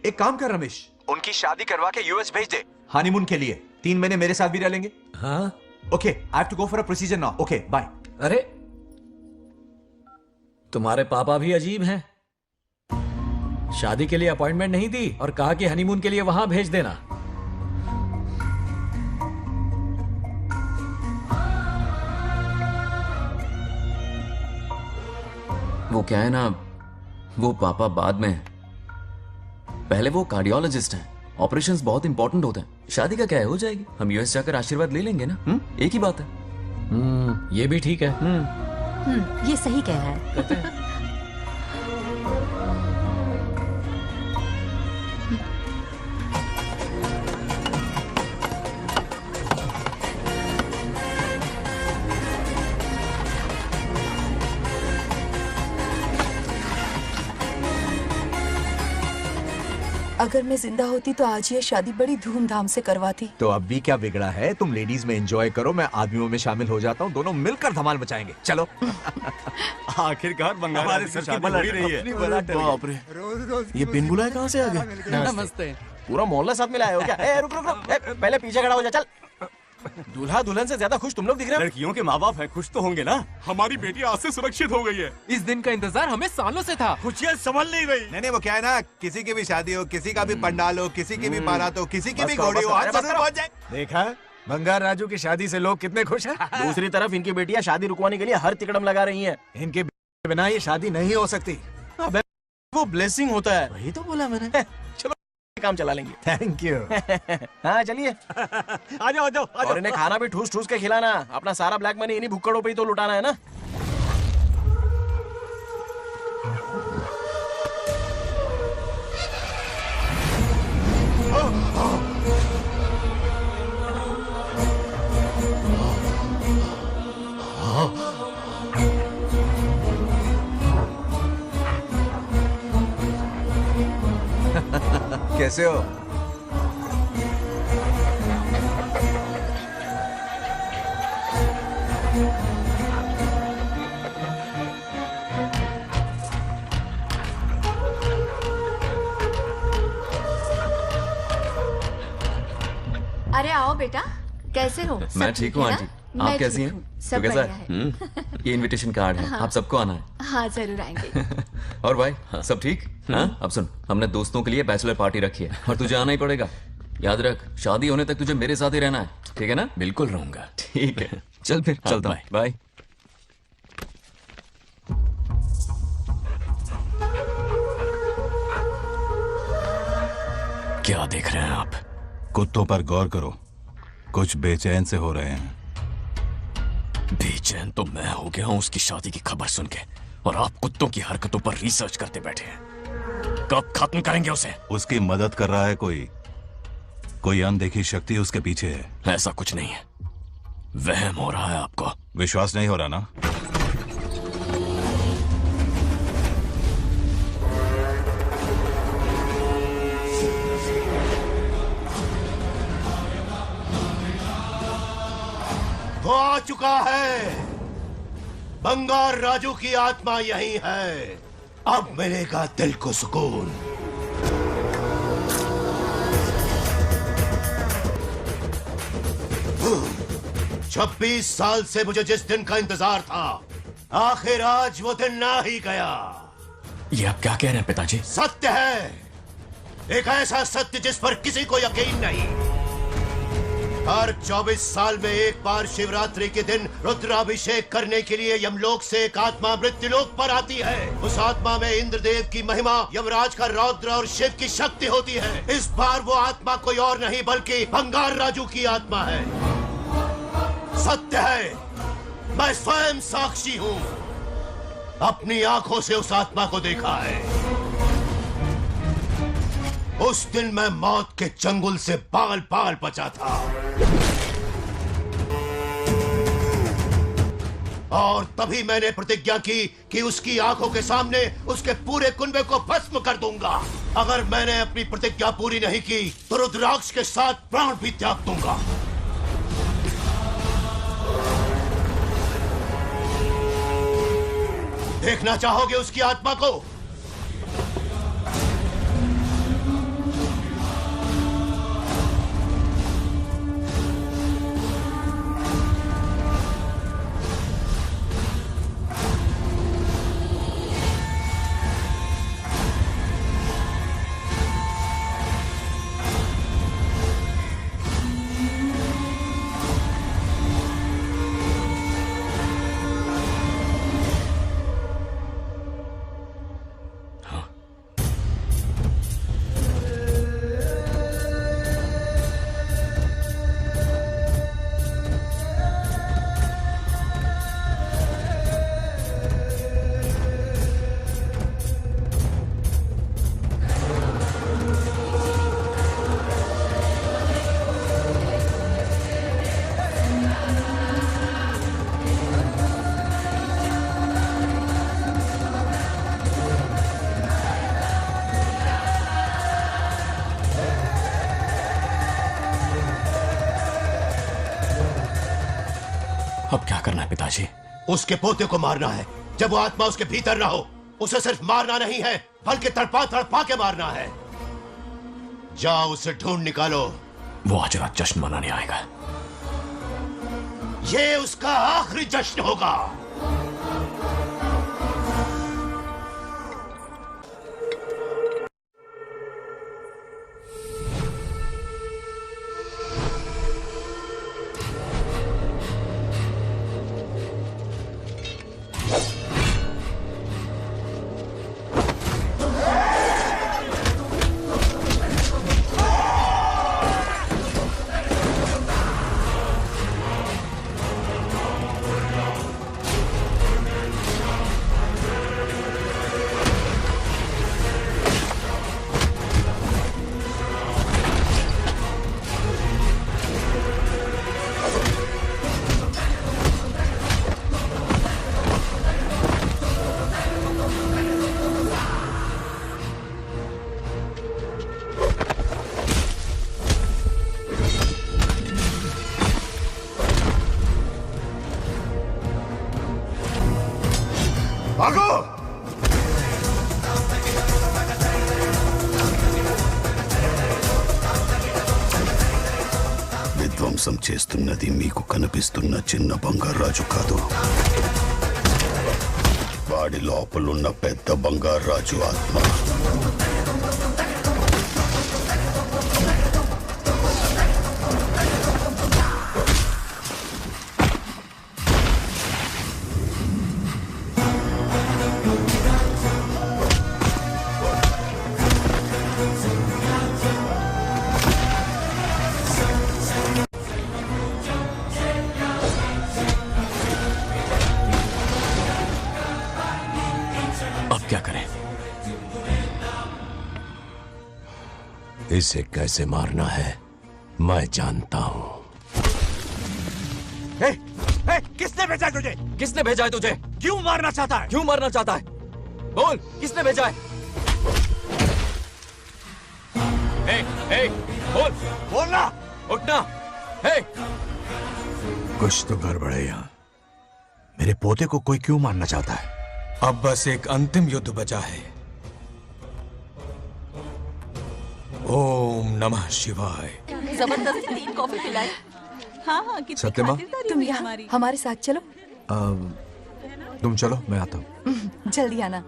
एक काम कर रमेश, उनकी शादी करवा के यूएस भेज दे हनीमून के लिए। 3 महीने मेरे साथ भी रह लेंगे। हाँ? Okay, I have to go for a procedure now. Okay, bye. अरे तुम्हारे पापा भी अजीब हैं। शादी के लिए अपॉइंटमेंट नहीं दी और कहा कि हनीमून के लिए वहां भेज देना। वो क्या है ना, वो पापा बाद में, पहले वो कार्डियोलॉजिस्ट हैं। ऑपरेशंस बहुत इंपॉर्टेंट होते हैं। शादी का क्या है, हो जाएगी। हम यूएस जाकर आशीर्वाद ले लेंगे ना। एक ही बात है। ये भी ठीक है। ये सही कह रहा है। अगर मैं जिंदा होती तो आज ये शादी बड़ी धूमधाम से करवाती। तो अब भी क्या बिगड़ा है? तुम लेडीज में एंजॉय करो, मैं आदमियों में शामिल हो जाता हूँ। दोनों मिलकर धमाल मचाएंगे। चलो। आखिरकार बंगाल हमारे की सर की शादी बला हो ही रही है। बाप रे, ये बिन बुलाए कहाँ से आ गए? नमस्ते। पूरा मोहल्ला साथ में लाए हो क्या? ए, रुक रुक रुक, पहले पीछे खड़ा हो जा। चल। दूल्हा दुल्हन से ज्यादा खुश तुम लोग दिख रहे हो। लड़कियों के माँ बाप है, खुश तो होंगे ना। हमारी बेटी आज से सुरक्षित हो गई है। इस दिन का इंतजार हमें सालों से था। खुशियाँ संभल नहीं रही। नहीं वो क्या है ना, किसी की भी शादी हो, किसी का भी पंडाल हो, किसी की भी बारात हो, किसी की भी घोड़ी हो, आज जरूर पहुंच जाए। देखा बंगार राजू की शादी से लोग कितने खुश हैं। दूसरी तरफ इनकी बेटियां शादी रुकवाने के लिए हर तिकड़म लगा रही हैं। इनके बिना ये शादी नहीं हो सकती। अबे वो ब्लेसिंग होता है। वही तो बोला मैंने। चलो काम चला लेंगे। Thank you. हाँ चलिए। आ जाओ आ जाओ। और इन्हें खाना भी ठूस ठूस के खिलाना। अपना सारा ब्लैक मनी इन्हीं भुक्कड़ों पे ही तो लुटाना है ना। कैसे हो? अरे आओ बेटा, कैसे हो? सब मैं ठीक हूँ है ना? आंटी, मैं आप कैसी ठीक हैं? हूँ, सब तो कैसा बढ़िया है। ये इनविटेशन कार्ड है, हाँ। आप सबको आना है। हाँ जरूर आएंगे। और भाई सब ठीक? हाँ? अब सुन, हमने दोस्तों के लिए बैचलर पार्टी रखी है और तुझे आना ही पड़ेगा। याद रख, शादी होने तक तुझे मेरे साथ ही रहना है, ठीक है ना? बिल्कुल रहूंगा। ठीक है, चल फिर चलता हूँ, बाय। क्या देख रहे हैं आप? कुत्तों पर गौर करो, कुछ बेचैन से हो रहे हैं। बेचैन तो मैं हो गया हूं उसकी शादी की खबर सुन के, और आप कुत्तों की हरकतों पर रिसर्च करते बैठे हैं। कब खत्म करेंगे उसे? उसकी मदद कर रहा है कोई अनदेखी शक्ति उसके पीछे है। ऐसा कुछ नहीं है, वहम हो रहा है आपको। विश्वास नहीं हो रहा ना? वो आ चुका है। बंगार राजू की आत्मा यही है। अब मिलेगा दिल को सुकून। छब्बीस साल से मुझे जिस दिन का इंतजार था, आखिर आज वो दिन ना ही गया। ये आप क्या कह रहे हैं पिताजी? सत्य है, एक ऐसा सत्य जिस पर किसी को यकीन नहीं। हर 24 साल में एक बार शिवरात्रि के दिन रुद्राभिषेक करने के लिए यमलोक से एक आत्मा मृत्युलोक पर आती है। उस आत्मा में इंद्रदेव की महिमा, यमराज का रौद्र और शिव की शक्ति होती है। इस बार वो आत्मा कोई और नहीं बल्कि बंगार राजू की आत्मा है। सत्य है, मैं स्वयं साक्षी हूँ, अपनी आंखों से उस आत्मा को देखा है। उस दिन मैं मौत के चंगुल से बाल बाल बचा था, और तभी मैंने प्रतिज्ञा की कि उसकी आंखों के सामने उसके पूरे कुनबे को भस्म कर दूंगा। अगर मैंने अपनी प्रतिज्ञा पूरी नहीं की तो रुद्राक्ष के साथ प्राण भी त्याग दूंगा। देखना चाहोगे उसकी आत्मा को? अब क्या करना है पिताजी? उसके पोते को मारना है। जब वो आत्मा उसके भीतर ना हो, उसे सिर्फ मारना नहीं है बल्कि तड़पा तड़पा के मारना है। जाओ उसे ढूंढ निकालो। वो आज रात जश्न मनाने आएगा। ये उसका आखिरी जश्न होगा। ధ్వంసం చేస్తున్నది మీకు కనిపిస్తున్న చిన్న బంగారాజు కాదు, వాడి లోపలున్న పెద్ద బంగారాజు ఆత్మ. अब क्या करें? इसे कैसे मारना है मैं जानता हूं. किसने भेजा है तुझे? किसने भेजा है तुझे? क्यों मारना चाहता है? क्यों मारना चाहता है? बोल, किसने भेजा है? बोल, बोलना, उठना. कुछ तो गड़बड़ है यहाँ. मेरे पोते को कोई क्यों मारना चाहता है? अब बस एक अंतिम युद्ध बचा है. ओम नमः शिवाय. जबरदस्ती 3 कॉफी पिलाई. हाँ हाँ कितनी सत्यमा? खातिरदारी तुम हुई यहाँ हमारी. हमारे साथ चलो. तुम चलो, मैं आता हूँ. जल्दी आना.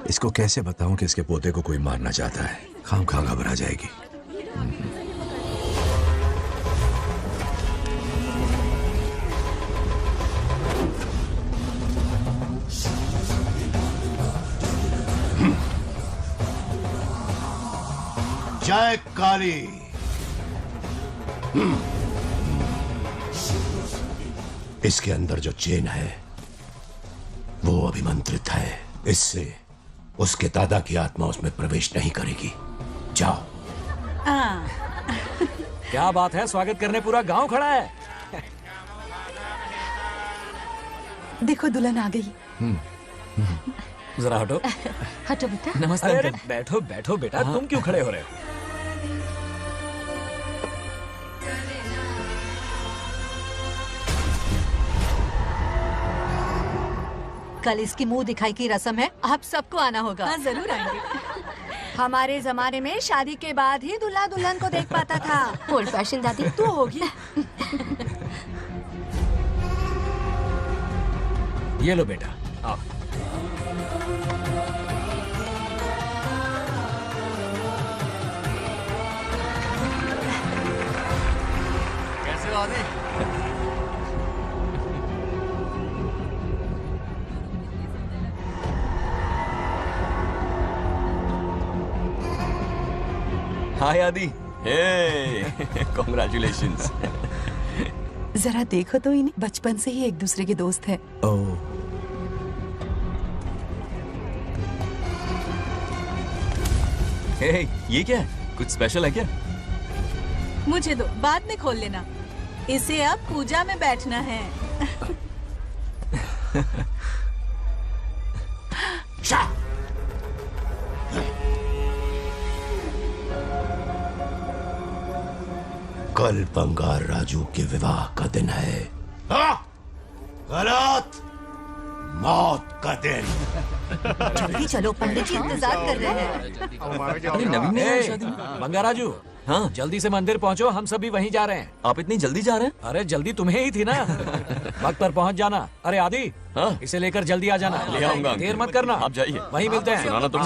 इसको कैसे बताऊं कि इसके पोते को कोई मारना चाहता है? खाम घबरा जाएगी. जय काली. इसके अंदर जो चेन है वो अभिमंत्रित है. इससे उसके दादा की आत्मा उसमें प्रवेश नहीं करेगी. जाओ. क्या बात है, स्वागत करने पूरा गांव खड़ा है. देखो दुल्हन आ गई. जरा हटो. हटो बेटा. नमस्ते. अरे बैठो बैठो बेटा. तुम क्यों खड़े हो रहे हो? कल इसकी मुंह दिखाई की रस्म है, आप सबको आना होगा. हाँ जरूर आएंगे. हमारे जमाने में शादी के बाद ही दूल्हा दुल्हन को देख पाता था. ओल्ड फैशन दादी तू होगी. ये लो बेटा, आओ. कैसे हो आदि? हाय आदि. कॉन्ग्रेचुलेशंस. जरा देखो तो इन्हें. बचपन से ही एक दूसरे के दोस्त हैं. ओह. ये क्या है? कुछ स्पेशल है क्या? मुझे दो, बाद में खोल लेना. इसे अब पूजा में बैठना है. कल बंगार राजू के विवाह का दिन है. गलत. मौत का दिन. जल्दी चलो, पंडित जी इंतजार कर रहे हैं. अरे नवीन ने यार शादी में. बंगाराजू. हाँ, जल्दी से मंदिर पहुँचो, हम सभी वहीं जा रहे हैं. आप इतनी जल्दी जा रहे हैं? अरे जल्दी तुम्हें ही थी ना. वक्त पर पहुँच जाना. अरे आदि, इसे लेकर जल्दी आ जाना. ले आऊंगा. देर मत करना. आप जाइए. वहीं मिलते हैं. सुनाना तुम.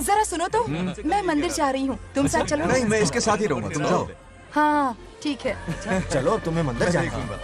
जरा सुनो तो. मैं मंदिर जा रही हूँ, तुम साथ चलो. नहीं, मैं इसके साथ ही रहूंगा. तुम जाओ. हाँ ठीक है. चलो, तुम्हें मंदिर जाना.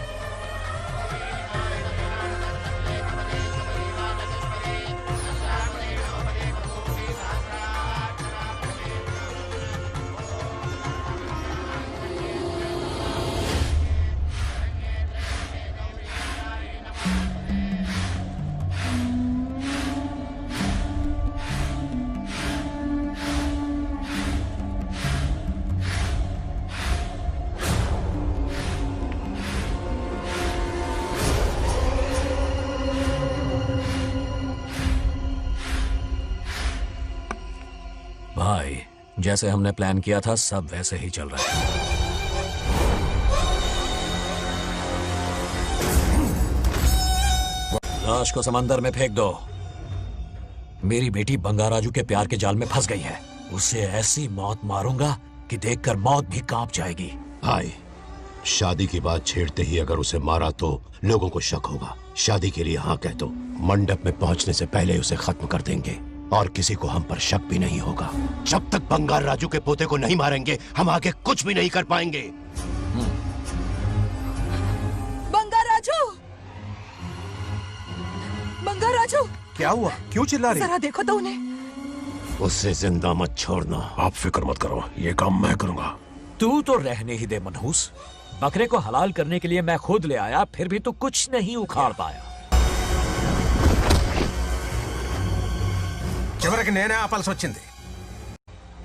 भाई, जैसे हमने प्लान किया था सब वैसे ही चल रहा है. लाश को समंदर में फेंक दो. मेरी बेटी बंगाराजू के प्यार के जाल में फंस गई है. उसे ऐसी मौत मारूंगा कि देखकर मौत भी कांप जाएगी. भाई, शादी की बात छेड़ते ही अगर उसे मारा तो लोगों को शक होगा। शादी के लिए हाँ कह दो, मंडप में पहुंचने से पहले उसे खत्म कर देंगे और किसी को हम पर शक भी नहीं होगा। जब तक बंगार राजू के पोते को नहीं मारेंगे हम आगे कुछ भी नहीं कर पाएंगे। बंगार राजू, बंगार राजू, क्या हुआ? क्यों चिल्ला रही? जरा देखो तो उन्हें। उससे जिंदा मत छोड़ना। आप फिक्र मत करो, ये काम मैं करूंगा। तू तो रहने ही दे मनहूस। बकरे को हलाल करने के लिए मैं खुद ले आया, फिर भी तू कुछ नहीं उखाड़ पाया। చివరికి నేనే ఆపాల్సి వచ్చింది।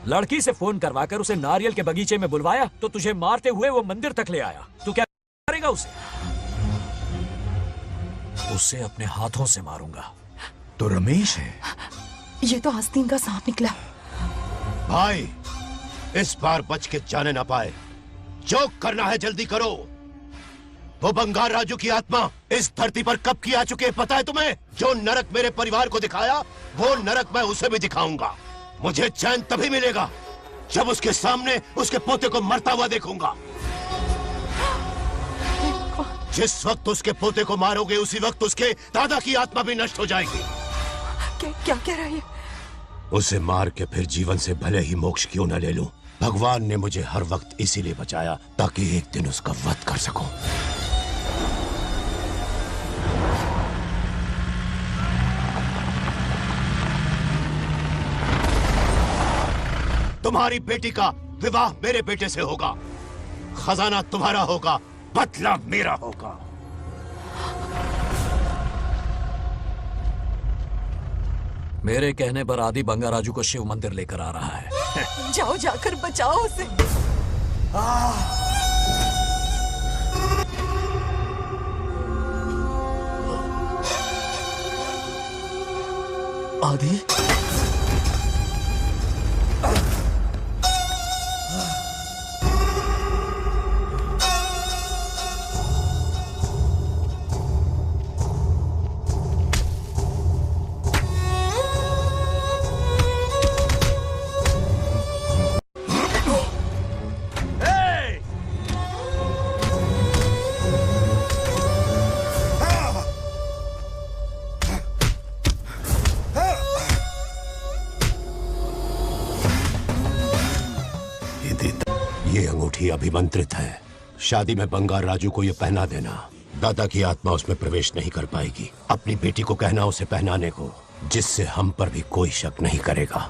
लड़की से फोन करवाकर उसे नारियल के बगीचे में बुलवाया तो तुझे मारते हुए वो मंदिर तक ले आया। तू क्या करेगा उसे? उसे अपने हाथों से मारूंगा। तो रमेश है। ये तो आस्तीन का सांप निकला। भाई, इस बार बच के जाने ना पाए। जो करना है जल्दी करो। वो बंगार राजू की आत्मा इस धरती पर कब की आ चुकी है पता है तुम्हें? जो नरक मेरे परिवार को दिखाया वो नरक मैं उसे भी दिखाऊंगा। मुझे चैन तभी मिलेगा जब उसके सामने उसके पोते को मरता हुआ देखूंगा। जिस वक्त उसके पोते को मारोगे उसी वक्त उसके दादा की आत्मा भी नष्ट हो जाएगी। क्या कह रहा है? उसे मार के फिर जीवन से भले ही मोक्ष क्यों न ले लूं, भगवान ने मुझे हर वक्त इसीलिए बचाया ताकि एक दिन उसका वध कर सकूं। तुम्हारी बेटी का विवाह मेरे बेटे से होगा, खजाना तुम्हारा होगा, बदला मेरा होगा। मेरे कहने पर आदि बंगाराजू को शिव मंदिर लेकर आ रहा है। जाओ, जाकर बचाओ उसे। आदि, ये अंगूठी अभिमंत्रित है। शादी में बंगार राजू को ये पहना देना। दादा की आत्मा उसमें प्रवेश नहीं कर पाएगी। अपनी बेटी को कहना उसे पहनाने को, जिससे हम पर भी कोई शक नहीं करेगा।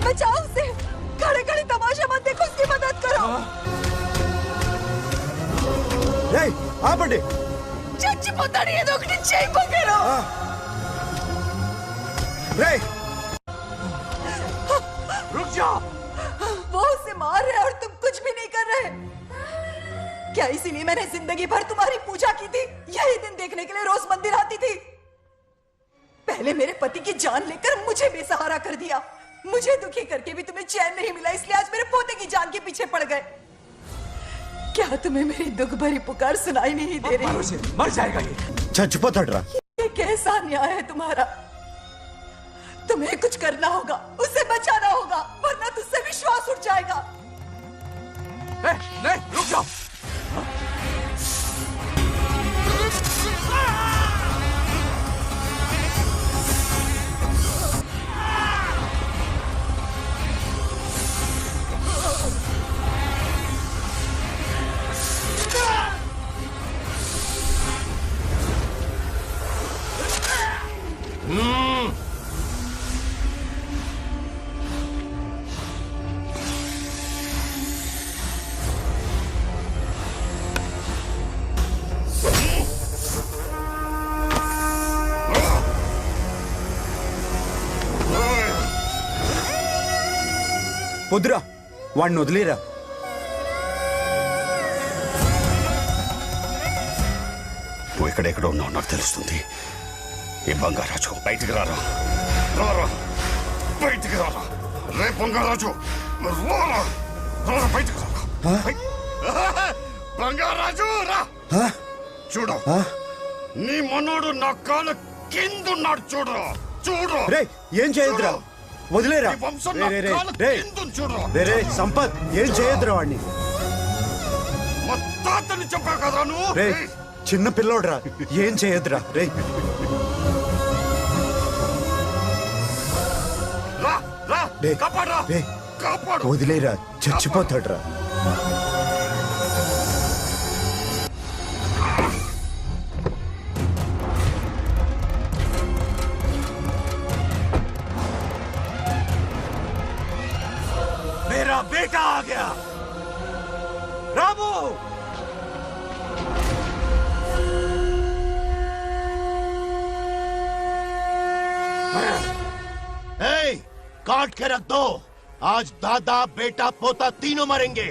बचाओ उसे। खड़े खड़े तमाशा मत देखो, उसकी मदद करो। ఆపండి। చచ్చిపోతాడు ఏదో ఒకటి చేయబోగేరో। रुक जाओ। वो उसे मार रहे और तुम कुछ भी नहीं कर रहे। क्या इसीलिए मैंने जिंदगी भर तुम्हारी पूजा की थी? यही दिन देखने के लिए रोज मंदिर आती थी। पहले मेरे पति की जान लेकर मुझे बेसहारा कर दिया। मुझे दुखी करके भी तुम्हें चैन नहीं मिला, इसलिए आज मेरे पोते की जान के पीछे पड़ गए। क्या तुम्हें मेरी दुख भरी पुकार सुनाई नहीं दे रही? मर जाएगा ये। చచ్చిపోతాడురా। ये कैसा न्याय है तुम्हारा? तुम्हें कुछ करना होगा, उसे बचाना होगा, वरना तुझसे विश्वास उठ जाएगा। नहीं, रुक जाओ। వద్దురా, వాడిని వదిలేరా। నువ్వు ఎక్కడెక్కడ ఉన్నావు నాకు తెలుస్తుంది। ఈ బంగారాజు బయటికి రారా, రారా బయటికి రారా, రే బంగారాజు రారా, రారా బయటికి రారా, బంగారాజు రా। చూడు, నీ మనోడు నా కాలు కిందున్నాడు, చూడు చూడు। ఏం చేయొద్దురా, వదిలేరా ఈ వంశం రే, నా రే, రే, కాళ్ళ రే. కిందుంది చూడురా. రే, రే, సంపత్ ఏం చేయొద్దురా వాడిని మా తాతని చెప్పా కదరా నువ్వు రే చిన్న పిల్లోడ్రా ఏం చేయొద్దురా రే రా రా రే, కాపాడరా రే, కాపాడు వదిలేరా చచ్చిపోతాడ్రా मेरा बेटा आ गया रामू ए, काट के रख दो। आज दादा बेटा पोता तीनों मरेंगे।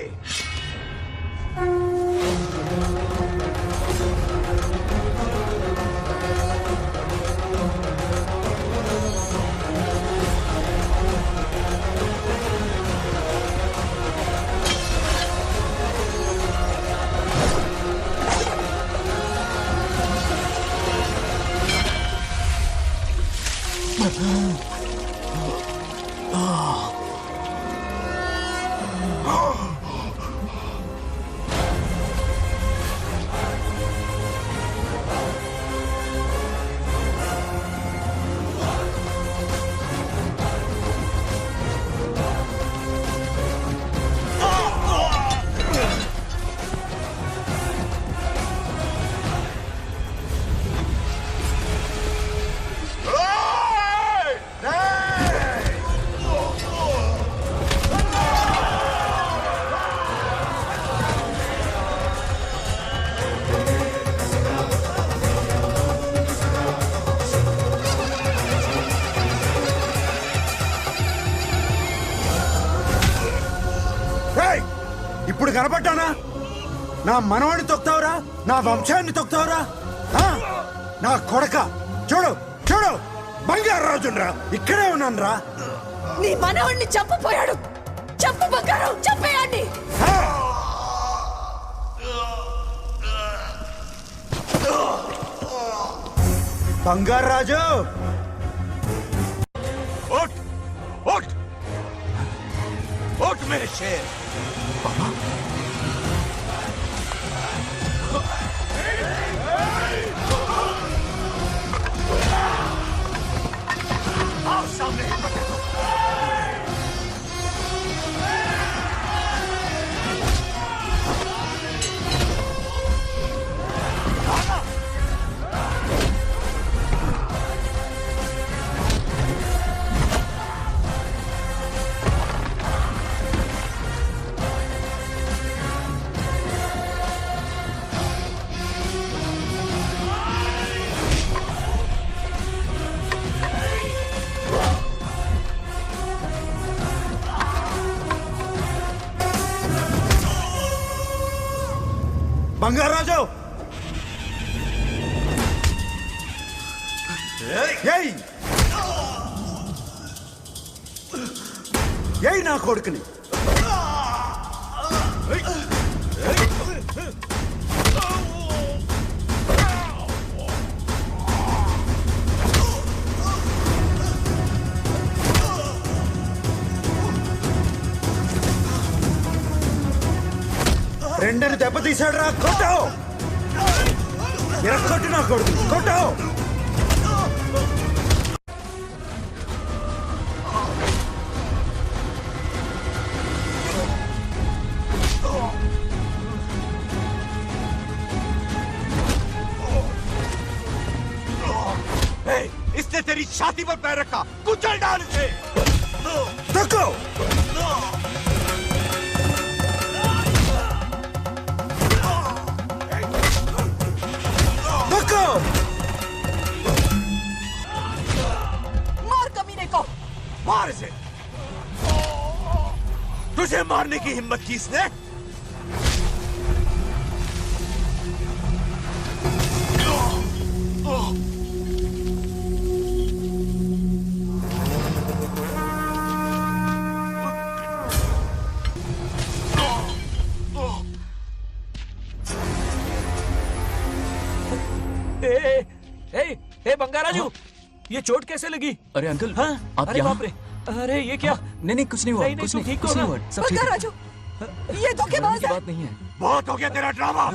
ఏయ్! ఇప్పుడు కనపడ్డానా నా మనవాడిని తొక్తావురా నా వంశాన్ని తొక్తావురా ఆ? నా కొడక చూడు చూడు బంగారు రాజునరా ఇక్కడే ఉన్నాను రా నీ మనవణ్ణి చంపపోయాడు చంపు బంగారం చంపేయండి బంగారు రాజు उठ उठ उठ मेरे शेर आओ सामने బంగారు రాజు ఏయ్ ఏయ్ నా కొడుకుని రెండని దెబ్బతీశాడు రా కొట్టావు కొట్టు నా కొడుకు కొట్టావు इसने तेरी छाती पर पैर रखा कुचल डाल इसे तको तको मार कमीने को मार इसे तुझे मारने की हिम्मत की इसने ए बंगाराजू ये चोट कैसे लगी? अरे अंकल हाँ? आप अरे यहाँ? बाप रे अरे ये क्या? नहीं नहीं कुछ नहीं हुआ, नहीं, कुछ तुम नहीं, ठीक हो कुछ नहीं ना? हुआ, सब ठीक है। राजू, ये धोखेबाज है। बात नहीं है। बहुत हो गया तेरा ड्रामा।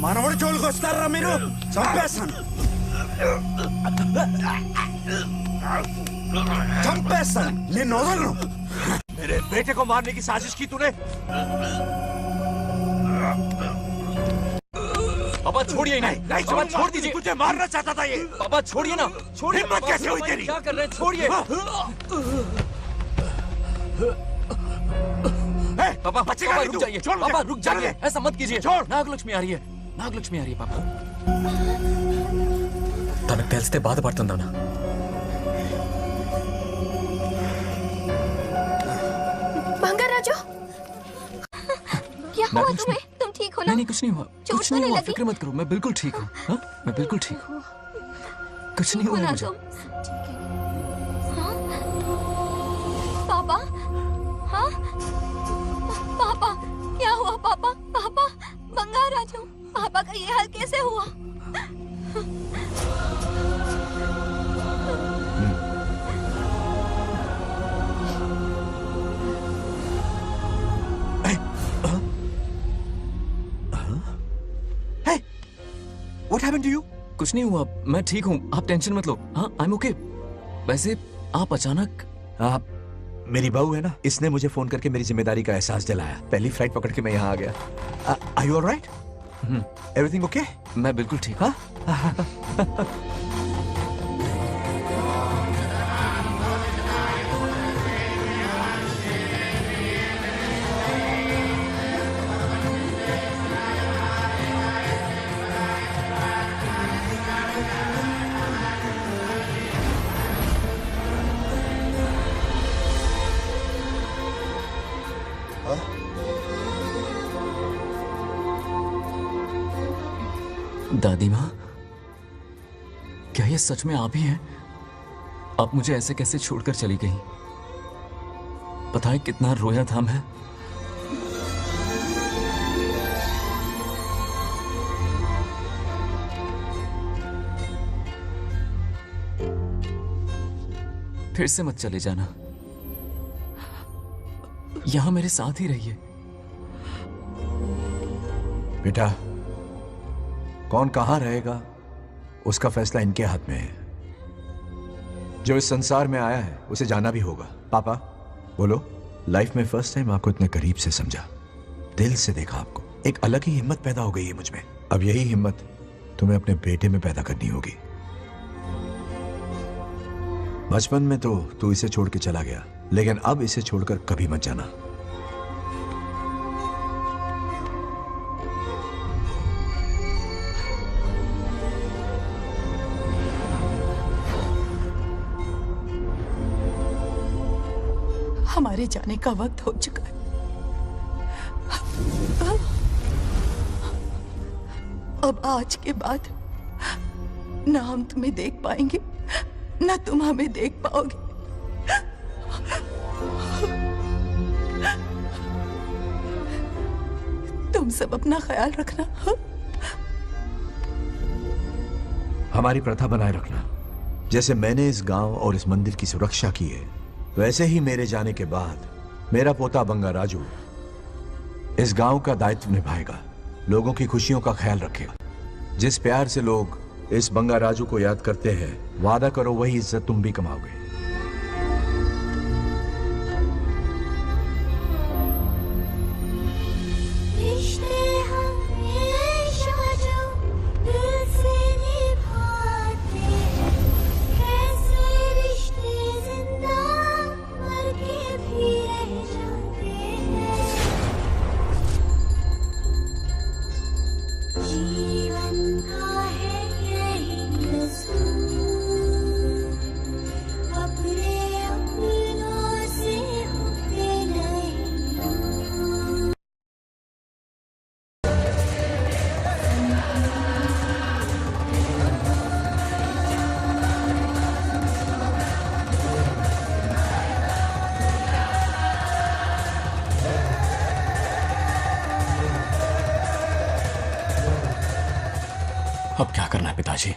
మనవడు జోలికి వస్తారా మీరు? చంపేస్తాను, చంపేస్తాను, నేను వదలను. मेरे बेटे को मारने की साजिश की तूने। पापा छोड़िए नहीं, नहीं पापा छोड़ दीजिए। तुझे मारना चाहता था ये। पापा छोड़िए ना, छोड़िए। हिम्मत कैसे हुई तेरी? क्या कर रहे हैं? छोड़िए। पापा बचेगा नहीं रुक तू। जाइए, छोड़ मुझे। पापा रुक चल जाइए, दे। ऐसा मत कीजिए। छोड़। नागलक्ष्मी आ रही है, नागलक्ष्मी आ रही है पापा। తనకు తెలిస్తే బాధపడుతుందన్నా. बंगाराजू, क्या हुआ तुम्हें? तुम ठीक हो ना? नहीं नहीं कुछ नहीं हुआ, चोट कुछ तो नहीं नहीं हुआ, लगी? फिक्र मत करो, मैं बिल्कुल ठीक हूँ। हाँ? मैं बिल्कुल ठीक हूँ, कुछ नहीं ठीक हो हुआ ना मुझे। तुम? हाँ? पापा, हाँ? पापा, क्या हुआ पापा? पापा, बंगाराजू, पापा का ये हाल कैसे हुआ? What happened to you? कुछ नहीं हुआ, मैं ठीक हूँ, आप टेंशन मत लो। हाँ, I'm okay। वैसे आप अचानक आप मेरी बहू है ना, इसने मुझे फोन करके मेरी जिम्मेदारी का एहसास दिलाया। पहली फ्लाइट पकड़ के मैं यहाँ आ गया। Are you all right? Everything okay? मैं बिल्कुल ठीक हूँ। दादी माँ, क्या ये सच में आप ही हैं? आप मुझे ऐसे कैसे छोड़कर चली गई? पता है कितना रोया था मैं। फिर से मत चले जाना, यहां मेरे साथ ही रहिए। बेटा, कौन कहां रहेगा उसका फैसला इनके हाथ में है। जो इस संसार में आया है उसे जाना भी होगा। पापा बोलो, लाइफ में फर्स्ट टाइम आपको इतने करीब से समझा, दिल से देखा आपको, एक अलग ही हिम्मत पैदा हो गई है मुझ में। अब यही हिम्मत तुम्हें अपने बेटे में पैदा करनी होगी। बचपन में तो तू इसे छोड़ के चला गया, लेकिन अब इसे छोड़कर कभी मत जाना। हमारे जाने का वक्त हो चुका है। अब आज के बाद ना हम तुम्हें देख पाएंगे, ना तुम हमें देख पाओगे। तुम सब अपना ख्याल रखना। हमारी प्रथा बनाए रखना। जैसे मैंने इस गांव और इस मंदिर की सुरक्षा की है, वैसे ही मेरे जाने के बाद मेरा पोता बंगा राजू इस गांव का दायित्व निभाएगा, लोगों की खुशियों का ख्याल रखेगा। जिस प्यार से लोग इस बंगा राजू को याद करते हैं, वादा करो वही इज्जत तुम भी कमाओगे। करना है पिताजी?